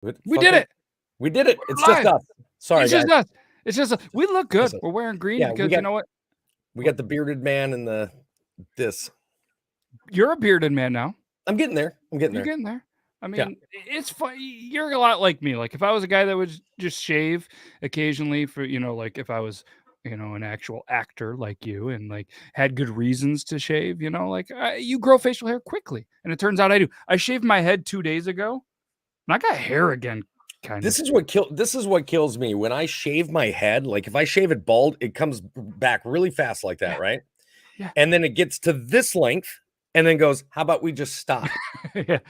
We did it. We did it. We're It's just live. us. Sorry, It's guys. just us. It's just us. We look good. Just us. We're wearing green Yeah, because you know what? we got the bearded man and this. You're a bearded man now. I'm getting there. You're getting there. I Yeah. mean, it's fun. You're a lot like me. Like if I was a guy that would just shave occasionally for, like if I was, an actual actor like you and like had good reasons to shave, like you grow facial hair quickly. And it turns out I do. I shaved my head 2 days ago and I got hair again. This is what kills me when I shave my head. Like if I shave it bald, it comes back really fast like that, right? Yeah. And then it gets to this length and then goes, how about we just stop? Yeah.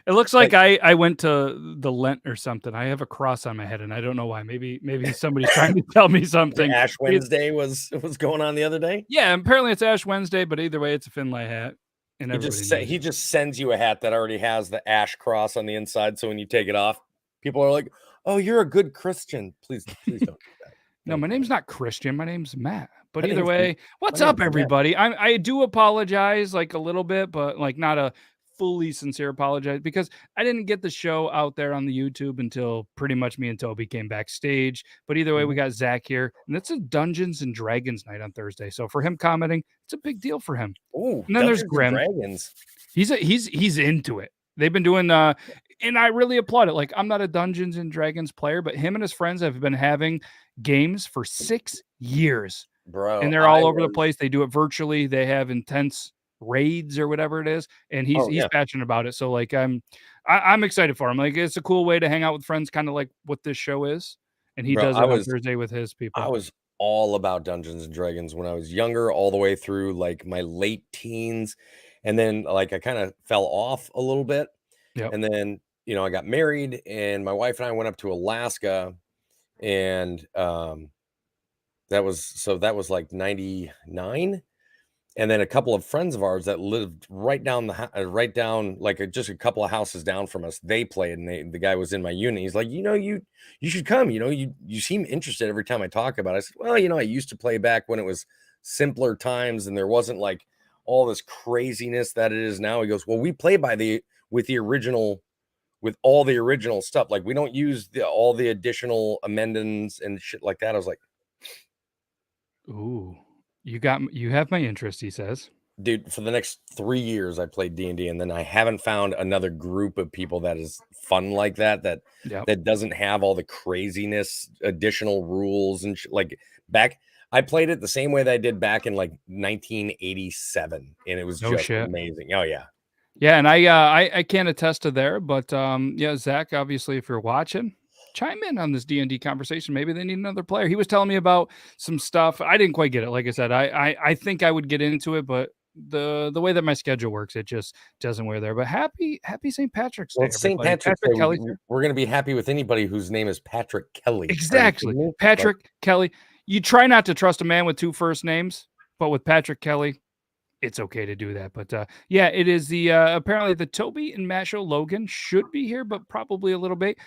It looks like I went to the Lent or something. I have a cross on my head and I don't know why. Maybe somebody's trying to tell me something. Ash Wednesday was going on the other day. Yeah, apparently it's Ash Wednesday, but either way, it's a Finlay hat. And He just sends you a hat that already has the ash cross on the inside. So when you take it off, people are like, "Oh, you're a good Christian." Please don't do that. No, my name's not Christian. My name's Matt. But My either way, what's up, everybody? I do apologize like a little bit, but like not a fully sincere apologize because I didn't get the show out there on the YouTube until pretty much me and Toby came backstage. But either way, we got Zach here, and it's a Dungeons and Dragons night on Thursday. So for him commenting, it's a big deal for him. Oh, and then there's Grim. Dragons. He's into it. They've been doing and I really applaud it. Like I'm not a Dungeons and Dragons player, but him and his friends have been having games for 6 years. Bro, and they're all over the place. They do it virtually. They have intense raids or whatever it is, and he's passionate about it. So like I'm excited for him. Like it's a cool way to hang out with friends, kind of like what this show is. And he does it on Thursday with his people. I was all about Dungeons and Dragons when I was younger, all the way through like my late teens, and then like I kind of fell off a little bit. Yeah. And then I got married, and my wife and I went up to Alaska, and that was like 99. And then a couple of friends of ours that lived right down like just a couple of houses down from us, they played, and the guy was in my unit. He's like, you should come, you seem interested every time I talk about it. I said, well, I used to play back when it was simpler times and there wasn't like all this craziness that it is now. He goes, well, we play with all the original stuff. Like we don't use all the additional amendments and shit like that. I was like, ooh, you have my interest, he says. Dude, for the next 3 years, I played D&D, and then I haven't found another group of people that is fun like that doesn't have all the craziness, additional rules and like back. I played it the same way that I did back in like 1987, and it was amazing. Oh yeah. Yeah, and I can't attest to there, but yeah, Zach, obviously, if you're watching, chime in on this D&D conversation. Maybe they need another player. He was telling me about some stuff. I didn't quite get it. Like I said, I think I would get into it, but the way that my schedule works, it just doesn't wear there. But happy St. Patrick's Day. St. Patrick's Day. We're going to be happy with anybody whose name is Patrick Kelly. Exactly. Patrick Kelly. You try not to trust a man with 2 first names, but with Patrick Kelly, it's okay to do that. But yeah, it is the apparently the Toby and Matt show. Logan should be here, but probably a little bit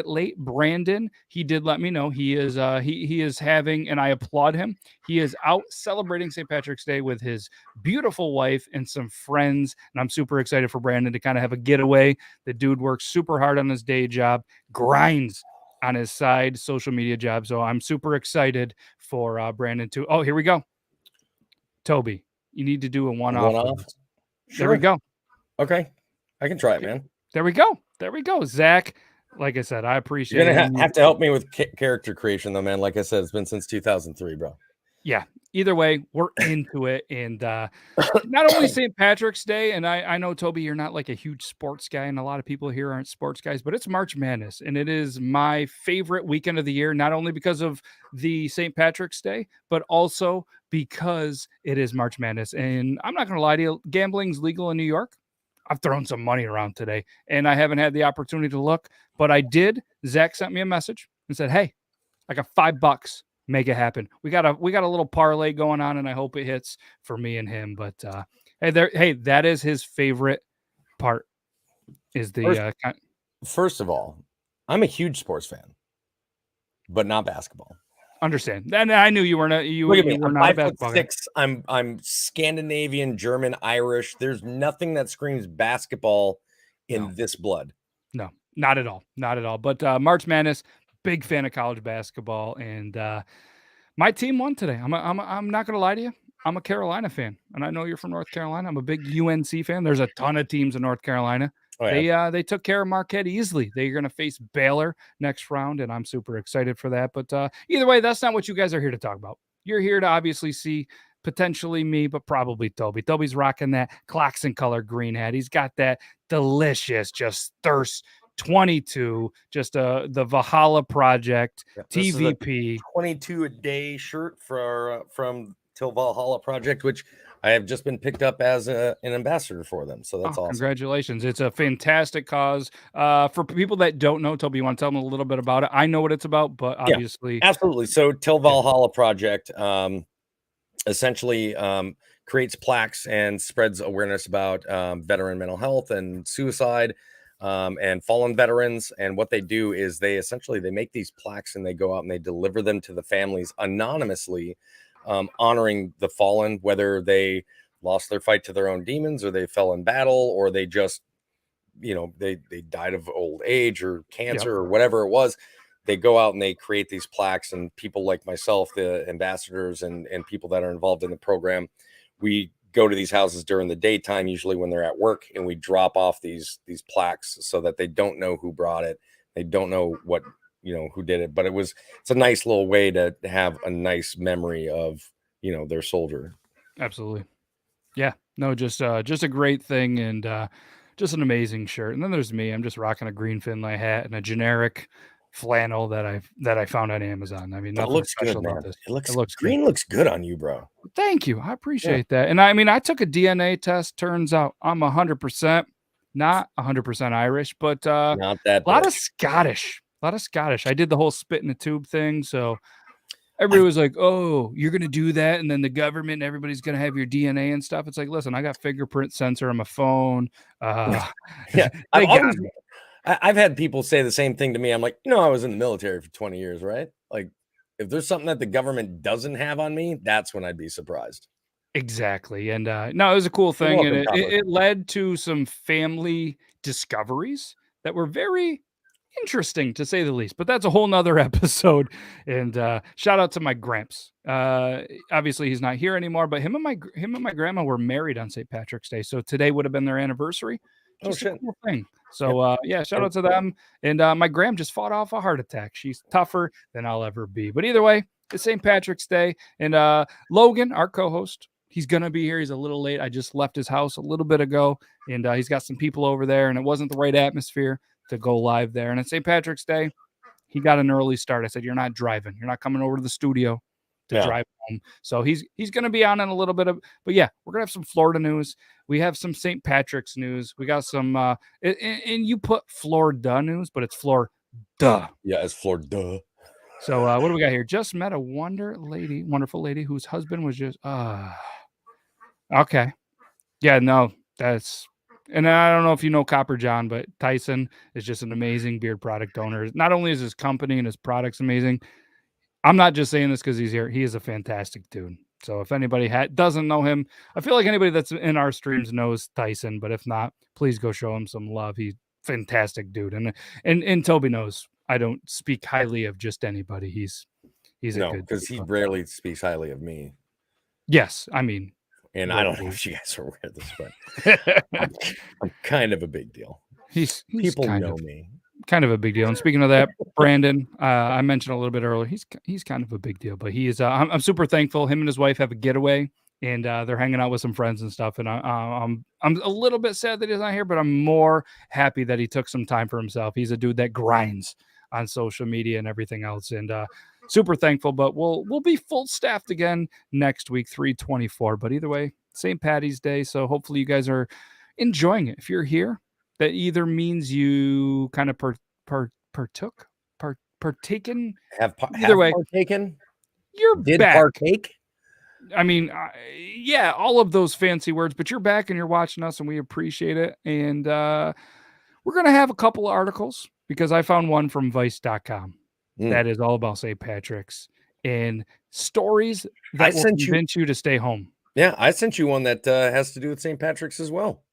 late. Brandon, he did let me know he is he is having, and I applaud him. He is out celebrating St. Patrick's Day with his beautiful wife and some friends, and I'm super excited for Brandon to kind of have a getaway. The dude works super hard on his day job, grinds on his side social media job, so I'm super excited for Brandon too. Oh, here we go, Toby. You need to do a one-off. Sure. There we go. Okay. I can try it, man. There we go. Zach, like I said, I appreciate it. You're going to have to help me with character creation, though, man. Like I said, it's been since 2003, bro. Yeah. Either way, we're into it. And not only St. Patrick's Day, and I know, Toby, you're not like a huge sports guy, and a lot of people here aren't sports guys, but it's March Madness, and it is my favorite weekend of the year, not only because of the St. Patrick's Day, but also because it is March Madness. And I'm not going to lie to you, gambling's legal in New York. I've thrown some money around today, and I haven't had the opportunity to look, but I did. Zach sent me a message and said, hey, I got $5. Make it happen. We got a little parlay going on, and I hope it hits for me and him. But hey, that is his favorite part. Is the first of all, I'm a huge sports fan, but not basketball. Understand. And I knew you weren't. You were not a basketball guy. I'm Scandinavian, German, Irish. There's nothing that screams basketball in this blood. No. Not at all, not at all. But March Madness, big fan of college basketball, and my team won today. I'm not gonna lie to you. I'm a Carolina fan, and I know you're from North Carolina. I'm a big UNC fan. There's a ton of teams in North Carolina. Oh yeah. They took care of Marquette easily. They're gonna face Baylor next round, and I'm super excited for that. But either way, that's not what you guys are here to talk about. You're here to obviously see potentially me, but probably Toby. Toby's rocking that Clarkson color green hat. He's got that delicious, just thirst 22, just the Valhalla Project Yeah, this is a TVP. 22 a day shirt for from Till Valhalla Project, which I have just been picked up as an ambassador for them. So that's Oh, awesome. congratulations. It's a fantastic cause. For people that don't know, Toby, you want to tell them a little bit about it? I know what it's about, but Yeah, obviously, absolutely. So Till yeah. Valhalla Project essentially creates plaques and spreads awareness about veteran mental health and suicide and fallen veterans. And what they do is they make these plaques and they go out and they deliver them to the families anonymously, honoring the fallen, whether they lost their fight to their own demons or they fell in battle or they just they died of old age or Yep. cancer or whatever it was. They go out and they create these plaques, and people like myself, the ambassadors and people that are involved in the program, we go to these houses during the daytime, usually when they're at work, and we drop off these plaques so that they don't know who brought it, they don't know what who did it, but it's a nice little way to have a nice memory of their soldier. Absolutely. Yeah. No, just a great thing, and just an amazing shirt. And then there's me. I'm just rocking a green Finlay hat and a generic flannel that I found on Amazon. I mean, That nothing looks special good, about man. this. It looks It looks good. green looks good on you, bro. Thank you. I Yeah. appreciate that. And I mean, I took a DNA test. Turns out I'm 100%, not 100% Irish, but Not that a lot of bitch. Scottish. A lot of Scottish. I did the whole spit in the tube thing. So everybody was like, "Oh, you're gonna do that, and then the government and everybody's gonna have your DNA and stuff." It's like, listen, I got fingerprint sensor on my phone. Uh, Yeah, they got me. I've had people say the same thing to me. I'm like, I was in the military for 20 years, right? Like, if there's something that the government doesn't have on me, that's when I'd be surprised. Exactly, and, no, it was a cool You're thing, and welcome, it Congress. it it led to some family discoveries that were very interesting, to say the least, but that's a whole 'nother episode, and, shout out to my gramps. Obviously, he's not here anymore, but him and my grandma were married on St. Patrick's Day, so today would have been their anniversary. Oh Just a shit. cool thing. Yeah. So, yeah, shout And out to them, and, my gram just fought off a heart attack. She's tougher than I'll ever be, but either way, it's St. Patrick's Day, and, Logan, our co-host, he's gonna be here. He's a little late. I just left his house a little bit ago, and, he's got some people over there, and it wasn't the right atmosphere to go live there. And at St. Patrick's Day, he got an early start. I said, "You're not driving. You're not coming over to the studio to yeah, drive home." So he's going to be on in a little bit of, but yeah, we're gonna have some Florida news. We have some St. Patrick's news. We got some, and you put Florida news, but it's Florida. yeah, as Florida. So what do we got here? Just met a wonderful lady whose husband was just okay. Yeah, no, that's, and I don't know if you know Copper John, but Tyson is just an amazing beard product owner. Not only is his company and his products amazing, I'm not just saying this because he's here. He is a fantastic dude. So if anybody doesn't know him, I feel like anybody that's in our streams knows Tyson, but if not, please go show him some love. He's fantastic dude. And Toby knows I don't speak highly of just anybody. He's a No, good because dude. he rarely speaks highly of me. Yes, I mean, And I don't know if you guys are aware of this, but I'm kind of a big deal. he's People kind know of me. kind of a big deal. And speaking of that, Brandon, I mentioned a little bit earlier, he's kind of a big deal, but he is. I'm super thankful. Him and his wife have a getaway, and they're hanging out with some friends and stuff. And I'm a little bit sad that he's not here, but I'm more happy that he took some time for himself. He's a dude that grinds on social media and everything else, and super thankful. But we'll be full staffed again next week, 324. But either way, St. Patty's Day, so hopefully you guys are enjoying it. If you're here, that either means you kind of partaken. Have Either way, partaken? you're Did back. partake? I mean, yeah, all of those fancy words, but you're back and you're watching us, and we appreciate it. And we're gonna have a couple of articles because I found one from Vice.com that is all about St. Patrick's and stories that will convince you to stay home. Yeah, I sent you one that has to do with St. Patrick's as well.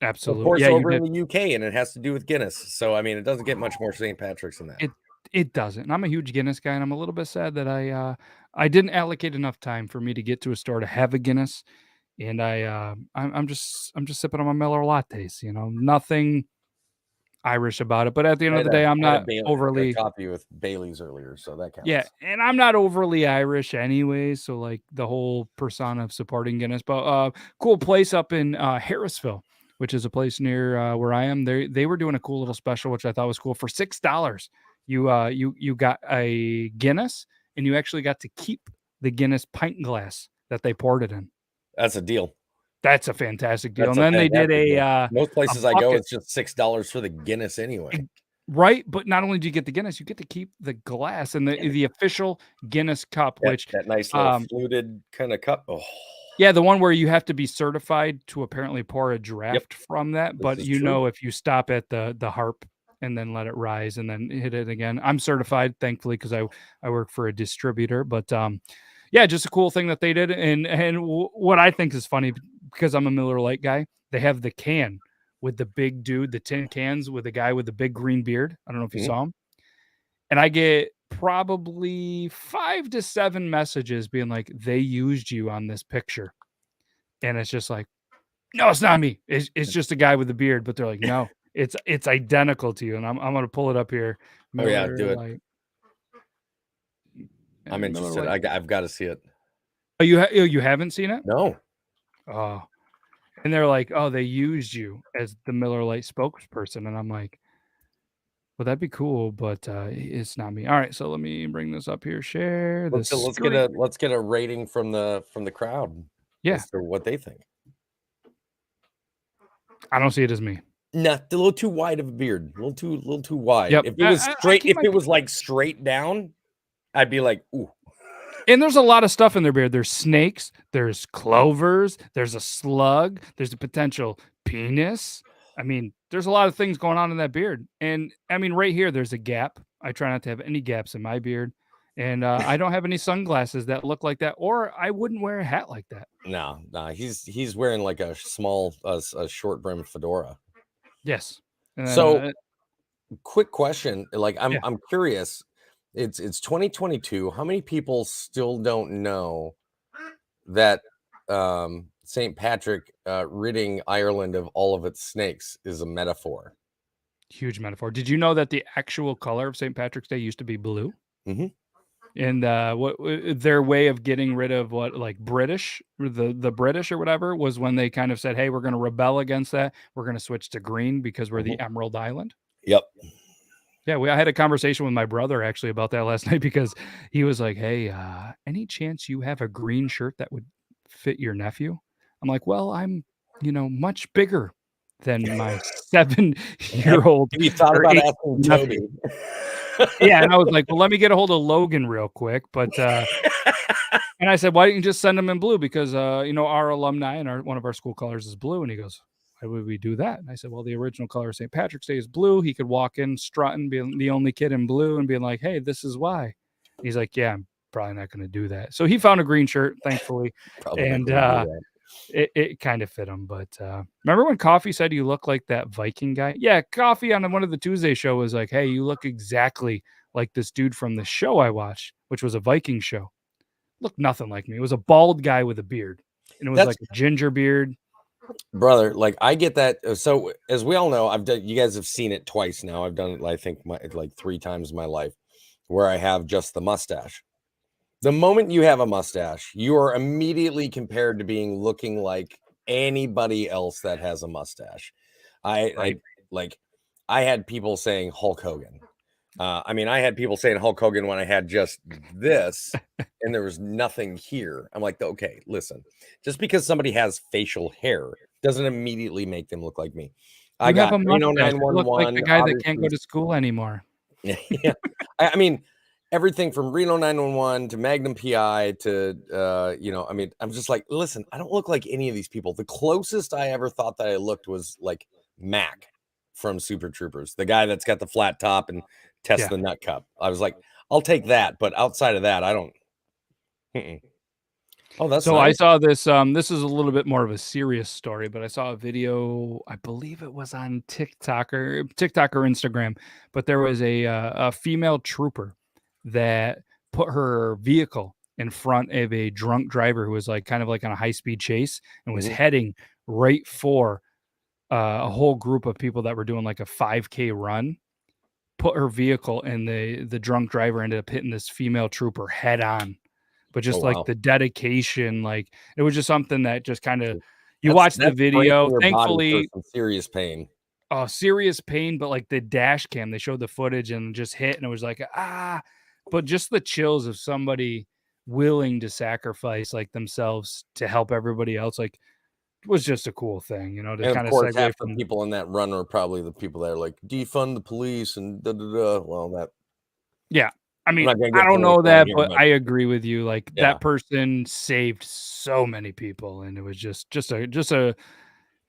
Of Absolutely. course, Yeah, you over in did. the UK, and it has to do with Guinness. So, I mean, it doesn't get much more St. Patrick's than that. It doesn't. And I'm a huge Guinness guy, and I'm a little bit sad that I didn't allocate enough time for me to get to a store to have a Guinness, and I'm just sipping on my Miller lattes, nothing Irish about it, but at the end I of had the a day, I'm I had not a overly. coffee with Bailey's earlier, so that Yeah, counts. and I'm not overly Irish anyway, so, like, the whole persona of supporting Guinness, but, cool place up in, Harrisville, which is a place near, where I am. They were doing a cool little special, which I thought was cool. For $6, you got a Guinness, and you actually got to keep the Guinness pint glass that they poured it in. That's a deal. That's a fantastic deal, That's and a then they did fantastic deal. Most a places I go, bucket. it's just $6 for the Guinness anyway. Right, but not only do you get the Guinness, you get to keep the glass and the official Guinness cup, which, That nice little um fluted kinda cup. Oh, yeah, the one where you have to be certified to apparently pour a yep, draft from that, this but, is true. if you stop at the harp and then let it rise and then hit it again. I'm certified, thankfully, 'cause I work for a distributor, but, yeah, just a cool thing that they did, and what I think is funny, because I'm a Miller Lite guy, they have the can with the big dude, the tin cans with the guy with the big green beard. I don't know if you Mhm. saw him? And I get probably 5 to 7 messages being like, "They used you on this picture." And it's just like, "No, it's not me. It's just a guy with a beard." But they're like, "No, it's identical to you." And I'm gonna pull it up here. Oh, yeah, Miller do it. Lite, I'm Miller interested. Lite. I've gotta see it. Oh, you haven't seen it? No. Oh, and they're like, "Oh, they used you as the Miller Lite spokesperson." And I'm like, "Well, that'd be cool, but, it's not me." Alright, so let me bring this up here. Share the screen. Let's get a rating from the crowd Yeah, as to what they think. I don't see it as me. Nah, a little too wide of a beard, a little too wide. Yep, I keep If my it was, like, straight down, I'd be like, "Ooh." and there's a lot of stuff in their beard. There's snakes, there's clovers, there's a slug, there's a potential penis. I mean, there's a lot of things going on in that beard. And I mean, right here, there's a gap. I try not to have any gaps in my beard. And I don't have any sunglasses that look like that, or I wouldn't wear a hat like that. No, he's wearing, like, a small, a short brim fedora. Yes. And then, So, quick question, like, yeah, I'm curious, it's 2022, how many people still don't know that, St. Patrick, ridding Ireland of all of its snakes is a metaphor? huge metaphor. Did you know that the actual color of St. Patrick's Day used to be blue? Mhm. And, their way of getting rid of what, like, British, or the British or whatever, was when they kind of said, "Hey, we're gonna rebel against that. We're gonna switch to green because we're Mhm. the Emerald Island." Yep. Yeah, I had a conversation with my brother actually about that last night, because he was like, "Hey, any chance you have a green shirt that would fit your nephew?" I'm like, "Well, I'm, much bigger than my 7 Have year old have you thought or about 8 asking Toby? nephew." Yeah, and I was like, "Well, let me get a hold of Logan real quick," but, and I said, "Why didn't you just send them in blue? Because, our alumni and one of our school colors is blue." And he goes, "Why would we do that?" And I said, "Well, the original color of St. Patrick's Day is blue." He could walk in strutting, being the only kid in blue, and being like, "Hey, this is why." He's like, "Yeah, I'm probably not gonna do that." So he found a green shirt, thankfully, Probably not and, gonna do that. it kind of fit him. But, remember when Coffee said you look like that Viking guy? Yeah, Coffee on one of the Tuesday show was like, "Hey, you look exactly like this dude from the show I watched," which was a Viking show. Looked nothing like me. It was a bald guy with a beard, and it was That's like a ginger beard. brother, like, I get that, so, as we all know, you guys have seen it twice now. I've done it, I think, like, 3 times in my life, where I have just the mustache. The moment you have a mustache, you are immediately compared to looking like anybody else that has a mustache. I Right. like, I had people saying Hulk Hogan. I mean, I had people saying Hulk Hogan when I had just this, and there was nothing here. I'm like, okay, listen, just because somebody has facial hair doesn't immediately make them look like me. I You have got a Reno mustache. You look like the 911, guy that can't go obviously. to school anymore. Yeah. I mean, everything from Reno 911 to Magnum PI to, I mean, I'm just like, listen, I don't look like any of these people. The closest I ever thought that I looked was like Mac from Super Troopers, the guy that's got the flat top and tests Yeah. the nut cup. I was like, I'll take that. But outside of that, I don't. Mm-mm. Oh, that's So I nice. saw this. This is a little bit more of a serious story, but I saw a video. I believe it was on TikTok or Instagram. But there was a female trooper that put her vehicle in front of a drunk driver who was like kind of like on a high speed chase and was Mhm. heading right for a whole group of people that were doing like a 5K run. Put her vehicle, and the drunk driver ended up hitting this female trooper head on. But Oh, just like wow. the dedication, like it was just something that just kind of you That's watch the that's bracing video. your body for Thankfully, some serious pain. serious pain, but like the dash cam, they showed the footage and just hit, and it was like but just the chills of somebody willing to sacrifice like themselves to help everybody else, like was just a cool thing, to And of kind of course, segue half the from. people in that run are probably the people that are like, defund the police and da da da. Well, that Yeah. I I'm mean, not gonna I get don't know political on that, here, but but I agree with you. Like yeah. that person saved so many people, and it was just a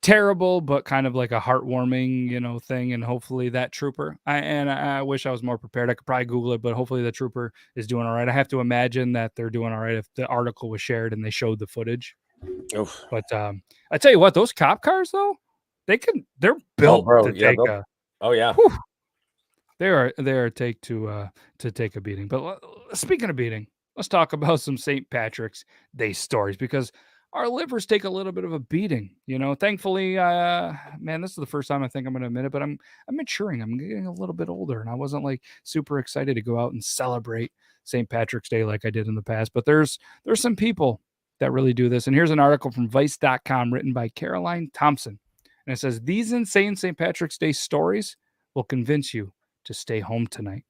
terrible, but kind of like a heartwarming, thing. And hopefully that trooper, I wish I was more prepared. I could probably Google it, but hopefully the trooper is doing all right. I have to imagine that they're doing all right if the article was shared and they showed the footage. Oof. But I tell you what, those cop cars though, they're Oh, built bro, to yeah, take a. oh yeah. Whew, they are take to take a beating. But speaking of beating, let's talk about some St. Patrick's Day stories because our livers take a little bit of a beating. Thankfully, man, this is the first time I think I'm going to admit it, but I'm maturing. I'm getting a little bit older, and I wasn't like super excited to go out and celebrate St. Patrick's Day like I did in the past. But there's some people that really do this, and here's an article from Vice.com written by Caroline Thompson, and it says these insane St. Patrick's Day stories will convince you to stay home tonight.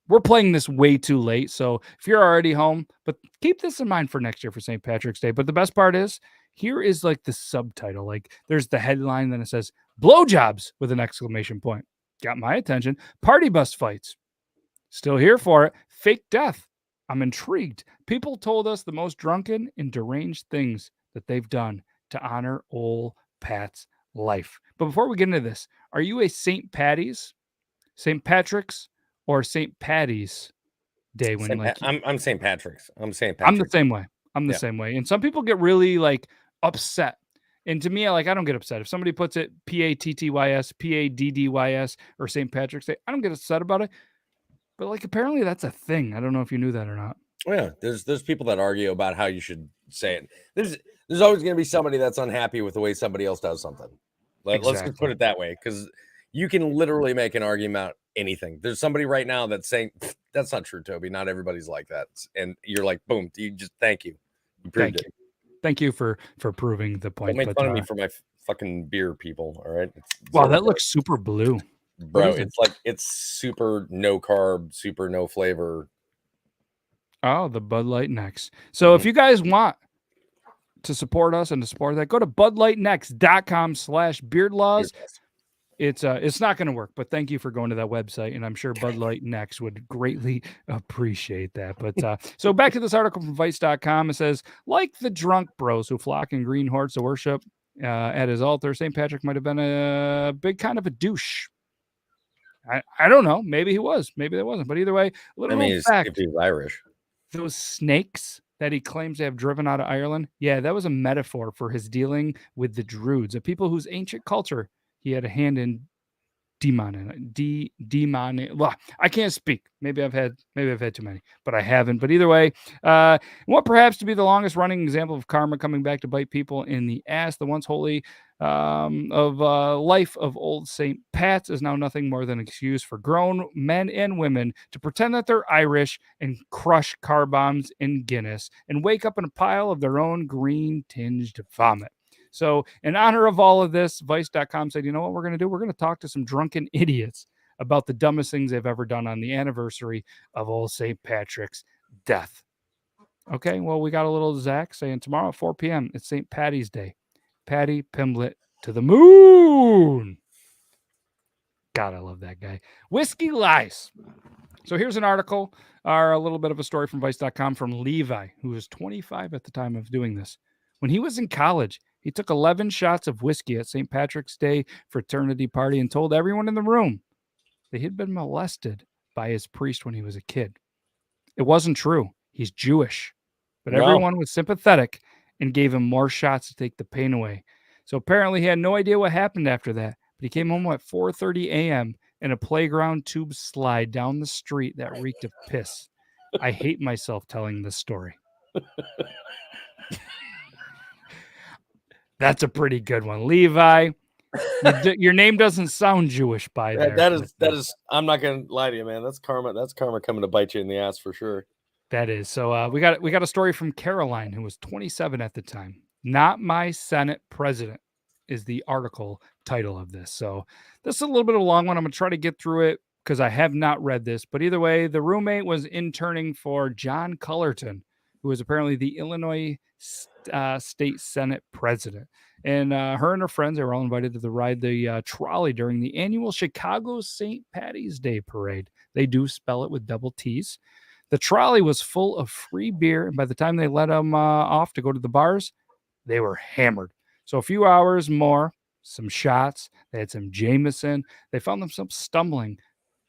We're playing this way too late, so if you're already home, but keep this in mind for next year for St. Patrick's Day. But the best part is, here is like the subtitle. Like there's the headline, then it says blowjobs with an exclamation point. Got my attention. Party bus fights. Still here for it. Fake death. I'm intrigued. People told us the most drunken and deranged things that they've done to honor old Pat's life. But before we get into this, are you a St. Patty's, St. Patrick's, or St. Patty's Day when like I'm St. Patrick's. I'm St. I'm the Patrick's. same way. I'm the Yeah. same way. And some people get really like upset. And to me, like I don't get upset. If somebody puts it PATTYS, PADDYS, or St. Patrick's Day, I don't get upset about it. But like apparently that's a thing. I don't know if you knew that or not. Oh, yeah. There's people that argue about how you should say it. There's always gonna be somebody that's unhappy with the way somebody else does something. Let's just put Exactly. it that way, because you can literally make an argument about anything. There's somebody right now that's saying that's not true, Toby. Not everybody's like that, and you're like, boom. You just thank you. You proved Thank it. you. Thank you for proving the Don't point. make But fun of me for my fucking beer, people. All right, it's wow, zero that carb, looks super blue. What bro. is it? It's like it's super no carb, super no flavor. Oh, the Bud Light Next. So if Mhm. you guys want to support us and to support that, go to budlightnext.com/beardlaws. It's not going to work, but thank you for going to that website, and I'm sure Bud Light Next would greatly appreciate that. But so back to this article from Vice.com. It says, like the drunk bros who flock in green hordes to worship at his altar, St. Patrick might have been a big kind of a douche. I don't know. Maybe he was. Maybe there wasn't. But either way, a little I known mean, if fact: he's Irish. those snakes that he claims to have driven out of Ireland, yeah, that was a metaphor for his dealing with the Druids, a people whose ancient culture he had a hand in demon. I can't speak. Maybe I've had too many, but I haven't. But either way, what perhaps to be the longest running example of karma coming back to bite people in the ass, the once holy of life of old St. Pat's is now nothing more than an excuse for grown men and women to pretend that they're Irish and crush car bombs in Guinness and wake up in a pile of their own green tinged vomit. So, in honor of all of this, Vice.com said, you know what we're going to do? We're going to talk to some drunken idiots about the dumbest things they've ever done on the anniversary of old St. Patrick's death. Okay, well, we got a little Zach saying tomorrow at 4 p.m. It's St. Patty's Day. Patty Pimblett to the moon. God, I love that guy. Whiskey lies. So here's an article, or a little bit of a story from Vice.com from Levi, who was 25 at the time of doing this. When he was in college, he took 11 shots of whiskey at St. Patrick's Day fraternity party and told everyone in the room that he'd been molested by his priest when he was a kid. It wasn't true. He's Jewish. but No. everyone was sympathetic and gave him more shots to take the pain away. So apparently he had no idea what happened after that, but he came home at 4:30 a.m. in a playground tube slide down the street that reeked of piss. I hate myself telling this story. That's a pretty good one. Levi, your name doesn't sound Jewish by there. That is. I'm not gonna lie to you, man. That's karma. That's karma coming to bite you in the ass for sure. That is. So we got a story from Caroline, who was 27 at the time. Not my Senate president is the article title of this. So this is a little bit of a long one. I'm gonna try to get through it because I have not read this. But either way, the roommate was interning for John Cullerton, who was apparently the Illinois State Senate president. And her and her friends, they were all invited to ride the trolley during the annual Chicago St. Patty's Day parade. They do spell it with double T's. The trolley was full of free beer, and by the time they let them off to go to the bars, they were hammered. So a few hours more, some shots, they had some Jameson. They found themselves stumbling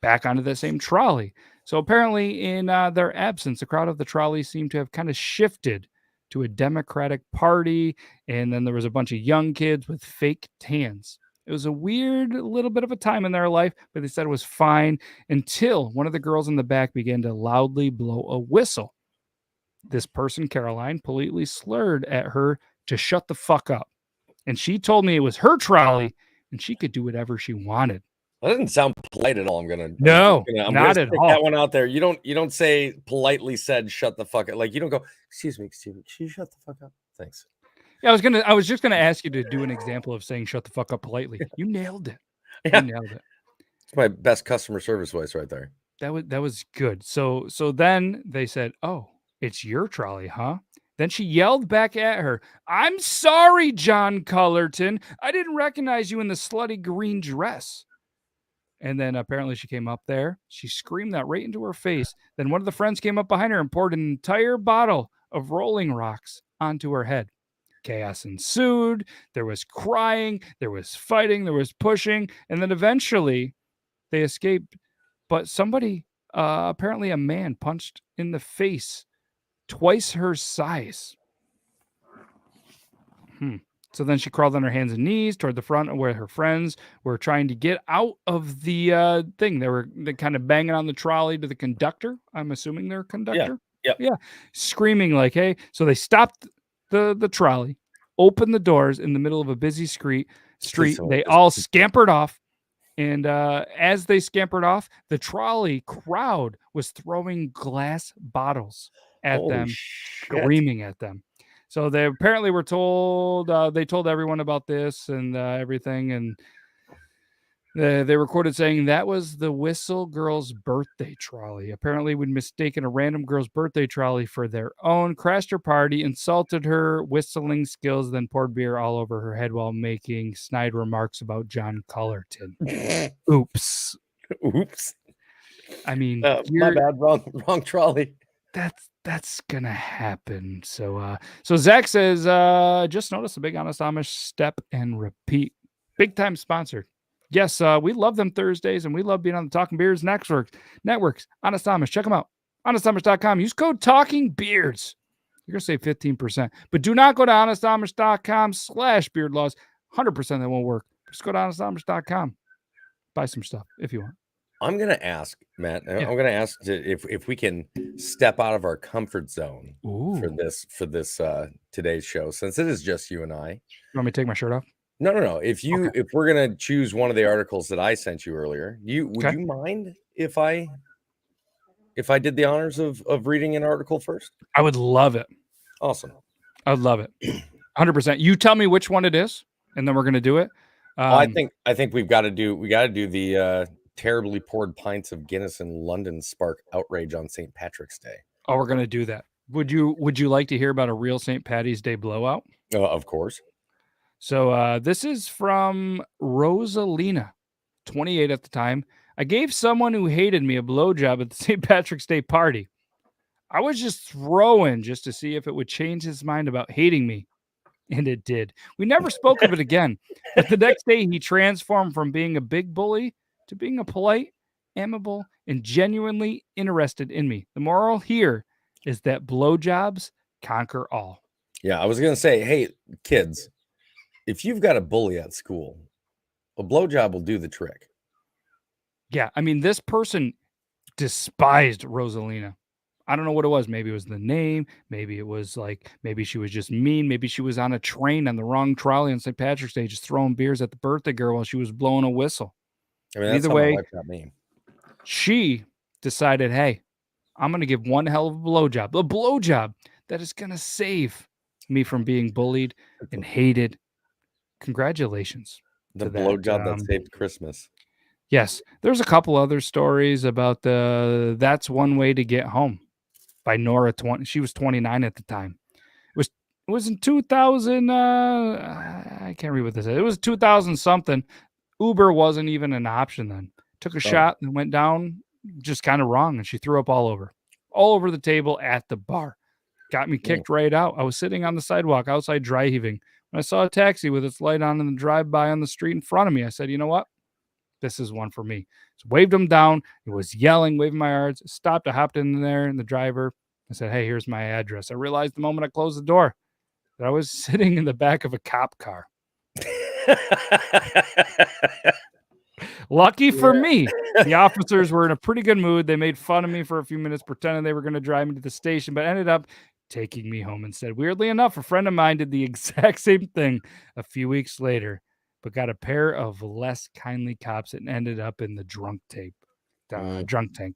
back onto the same trolley. So apparently in their absence, the crowd of the trolley seemed to have kind of shifted to a Democratic Party, and then there was a bunch of young kids with fake tans. It was a weird little bit of a time in their life, but they said it was fine until one of the girls in the back began to loudly blow a whistle. This person, Caroline, politely slurred at her to shut the fuck up. And she told me it was her trolley and she could do whatever she wanted. That doesn't sound polite at all. I'm gonna not at stick all. that one out there. You don't say politely said shut the fuck up. Like you don't go, excuse me, can you shut the fuck up? Thanks. Yeah, I was just gonna ask you to do an example of saying shut the fuck up politely. You nailed it. Yeah. You nailed it. It's my best customer service voice right there. That was good. So then they said, "Oh, it's your trolley, huh?" Then she yelled back at her, "I'm sorry, John Cullerton. I didn't recognize you in the slutty green dress." And then apparently she came up there. She screamed that right into her face. Then one of the friends came up behind her and poured an entire bottle of Rolling Rocks onto her head. Chaos ensued. There was crying. There was fighting. There was pushing. And then eventually they escaped. But somebody, apparently a man, punched in the face twice her size. So then she crawled on her hands and knees toward the front where her friends were trying to get out of the thing. They kind of banging on the trolley to the conductor. I'm assuming they're a conductor. Yeah. Screaming like, hey. So they stopped the trolley, opened the doors in the middle of a busy street. They all scampered off. And as they scampered off, the trolley crowd was throwing glass bottles at them, screaming at them. So they apparently were told, they told everyone about this and everything. And they recorded saying that was the Whistle Girl's birthday trolley. Apparently we'd mistaken a random girl's birthday trolley for their own, crashed her party, insulted her whistling skills, then poured beer all over her head while making snide remarks about John Cullerton. Oops. I mean, my bad, wrong trolley. That's gonna happen. So Zach says, just notice a big Honest Amish step and repeat. Big time sponsored. Yes, we love them Thursdays, and we love being on the Talking Beards networks. Honest Amish, check them out. HonestAmish.com. Use code Talking Beards. You're gonna save 15%, but do not go to honestamish.com/beardlaws. 100% that won't work. Just go to honestamish.com. Buy some stuff if you want. I'm going to ask, Matt, I'm going to ask if we can step out of our comfort zone for this today's show, since it is just you and I. You want me to take my shirt off? No. If we're going to choose one of the articles that I sent you earlier, would you mind if I did the honors of reading an article first? I would love it. Awesome. I would love it. 100%. You tell me which one it is, and then we're going to do it. I think we got to do the terribly poured pints of Guinness in London spark outrage on St. Patrick's Day. Oh, we're going to do that. Would you like to hear about a real St. Patty's Day blowout? Of course. So this is from Rosalina, 28 at the time. I gave someone who hated me a blowjob at the St. Patrick's Day party. I was just throwing just to see if it would change his mind about hating me. And it did. We never spoke of it again. But the next day, he transformed from being a big bully to being a polite, amiable, and genuinely interested in me. The moral here is that blowjobs conquer all. Yeah, I was gonna say, hey, kids, if you've got a bully at school, a blowjob will do the trick. Yeah, I mean, this person despised Rosalina. I don't know what it was. Maybe it was the name. Maybe it was like, maybe she was just mean. Maybe she was on a train on the wrong trolley on St. Patrick's Day, just throwing beers at the birthday girl while she was blowing a whistle. I mean, But that's either how my way, wife got me. she decided, hey, I'm going to give one hell of a blowjob that is going to save me from being bullied and hated. Congratulations The to that. blowjob that saved Christmas. Yes, there's a couple other stories about the That's One Way to Get Home by Nora 20. She was 29 at the time. It was in 2000 I can't read what this is. It was 2000 something. Uber wasn't even an option then. Took a shot and went down just kind of wrong, and she threw up all over the table at the bar. Got me kicked right out. I was sitting on the sidewalk outside dry heaving when I saw a taxi with its light on in the drive-by on the street in front of me. I said, you know what? This is one for me. So waved him down. He was yelling, waving my arms. Stopped. I hopped in there, and the driver, I said, hey, here's my address. I realized the moment I closed the door that I was sitting in the back of a cop car. Lucky for me, the officers were in a pretty good mood. They made fun of me for a few minutes, pretending they were going to drive me to the station, but ended up taking me home instead. Weirdly enough, a friend of mine did the exact same thing a few weeks later, but got a pair of less kindly cops and ended up in the drunk tank.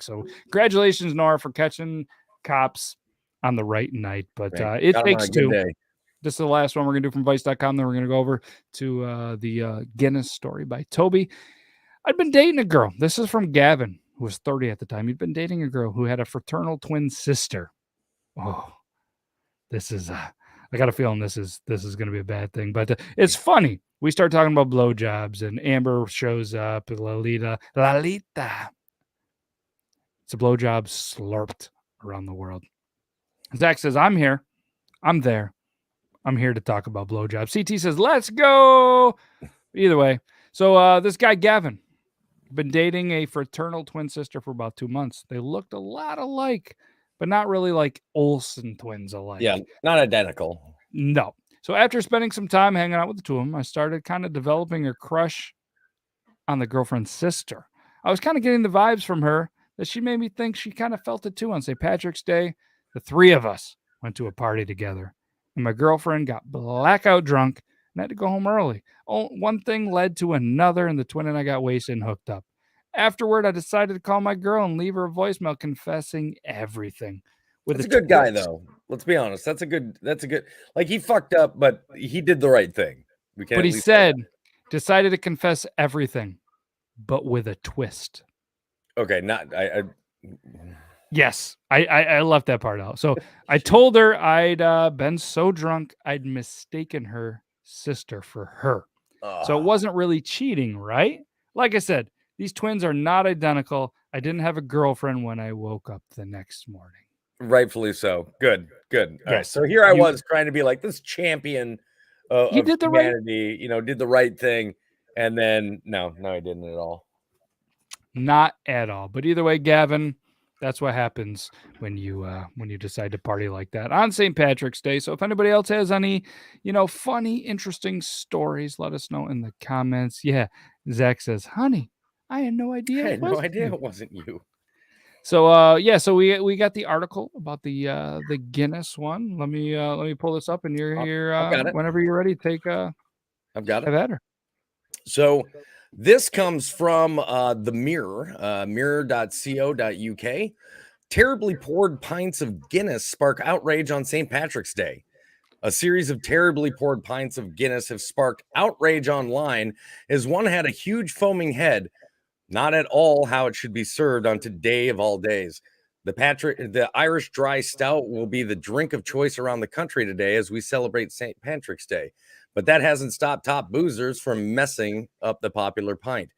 So congratulations, Nora, for catching cops on the right night. But it takes two. This is the last one we're going to do from Vice.com. Then we're going to go over to the Guinness story by Toby. I'd been dating a girl. This is from Gavin, who was 30 at the time. He'd been dating a girl who had a fraternal twin sister. Oh, this is I got a feeling this is going to be a bad thing, but it's funny. We start talking about blowjobs, and Amber shows up. Lalita. It's a blowjob slurped around the world. Zach says, I'm here. I'm there. I'm here to talk about blowjobs. CT says, let's go. Either way. So this guy, Gavin, been dating a fraternal twin sister for about 2 months. They looked a lot alike, but not really like Olsen twins alike. Yeah, not identical. No. So after spending some time hanging out with the two of them, I started kind of developing a crush on the girlfriend's sister. I was kind of getting the vibes from her that she made me think she kind of felt it too. On St. Patrick's Day, the three of us went to a party together, and my girlfriend got blackout drunk and had to go home early. One thing led to another, and the twin and I got wasted and hooked up. Afterward, I decided to call my girl and leave her a voicemail confessing everything. That's a good guy, though. Let's be honest. That's a good, like, he fucked up, but he did the right thing. But he said, decided to confess everything, but with a twist. Okay, Yes, I left that part out. So I told her I'd been so drunk, I'd mistaken her sister for her. So it wasn't really cheating, right? Like I said, these twins are not identical. I didn't have a girlfriend when I woke up the next morning. Rightfully so. Good. All right. So here I was trying to be like this champion of humanity, did the right thing. And then, no, I didn't at all. Not at all. But either way, Gavin, that's what happens when you decide to party like that on St. Patrick's Day. So if anybody else has any, funny, interesting stories, let us know in the comments. Yeah, Zach says, honey, I had no idea. I had no idea it wasn't you. So so we got the article about the Guinness one. Let me pull this up, and you're here whenever you're ready. I've got it. Have at her. So this comes from the Mirror, mirror.co.uk. Terribly poured pints of Guinness spark outrage on St. Patrick's Day. A series of terribly poured pints of Guinness have sparked outrage online as one had a huge foaming head. Not at all how it should be served on today of all days. The Irish Dry Stout will be the drink of choice around the country today as we celebrate St. Patrick's Day. But that hasn't stopped top boozers from messing up the popular pint.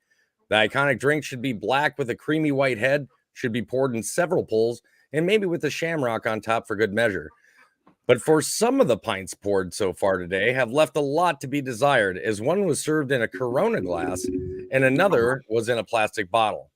The iconic drink should be black with a creamy white head, should be poured in several pulls, and maybe with a shamrock on top for good measure. But for some of the pints poured so far today have left a lot to be desired, as one was served in a Corona glass and another was in a plastic bottle.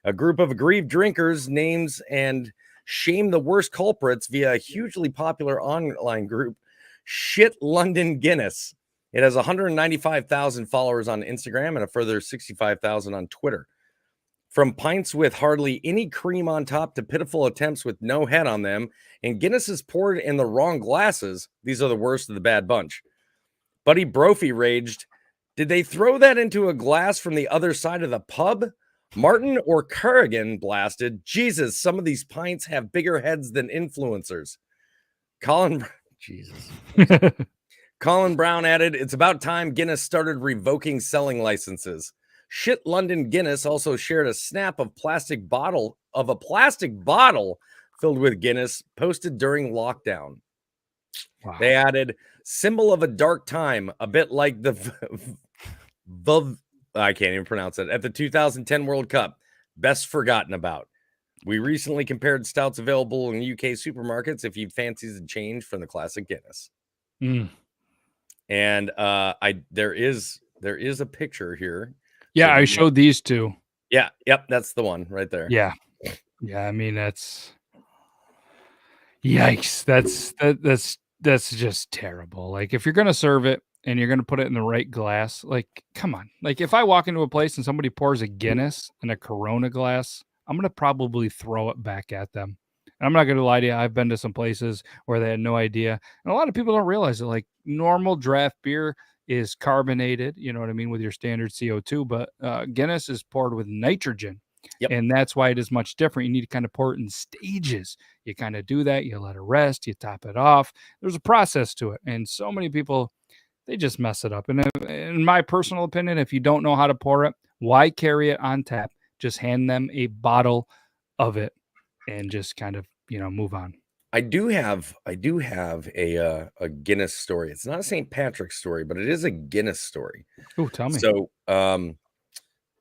A group of aggrieved drinkers, names and shame the worst culprits via a hugely popular online group, Shit London Guinness. It has 195,000 followers on Instagram and a further 65,000 on Twitter. From pints with hardly any cream on top to pitiful attempts with no head on them, and Guinness is poured in the wrong glasses. These are the worst of the bad bunch. Buddy Brophy raged, did they throw that into a glass from the other side of the pub? Martin or Kerrigan blasted, Jesus, some of these pints have bigger heads than influencers. Jesus. Colin Brown added, it's about time Guinness started revoking selling licenses. Shit London Guinness also shared a snap of a plastic bottle filled with Guinness posted during lockdown. Wow. They added, symbol of a dark time, a bit like the I can't even pronounce it, at the 2010 World Cup. Best forgotten about. We recently compared stouts available in UK supermarkets if you fancy a change from the classic Guinness. And there is a picture here. Yeah, I showed these two. Yeah, yep, that's the one right there. Yeah. I mean, that's yikes. That's just terrible. Like, if you're gonna serve it and you're gonna put it in the right glass, like, come on. Like, if I walk into a place and somebody pours a Guinness in a Corona glass, I'm gonna probably throw it back at them. And I'm not gonna lie to you, I've been to some places where they had no idea, and a lot of people don't realize it. Like, normal draft beer is carbonated, you know what I mean, with your standard CO2, but Guinness is poured with nitrogen. Yep. And that's why it is much different. You need to kind of pour it in stages. You kind of do that, you let it rest, you top it off. There's a process to it. And so many people, they just mess it up. And in my personal opinion, if you don't know how to pour it, why carry it on tap? Just hand them a bottle of it and just kind of, move on. I do have a Guinness story. It's not a St. Patrick's story, but it is a Guinness story. Oh, tell me. So,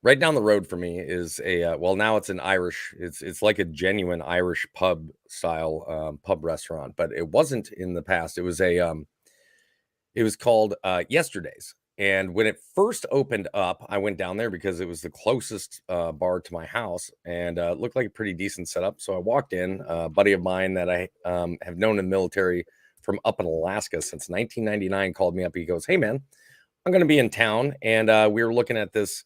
right down the road from me is now it's an Irish. It's like a genuine Irish pub style pub restaurant, but it wasn't in the past. It was called Yesterday's. And when it first opened up, I went down there because it was the closest bar to my house, and it looked like a pretty decent setup. So I walked in. A buddy of mine that I have known in the military from up in Alaska since 1999 called me up. He goes, "Hey man, I'm going to be in town, and we were looking at this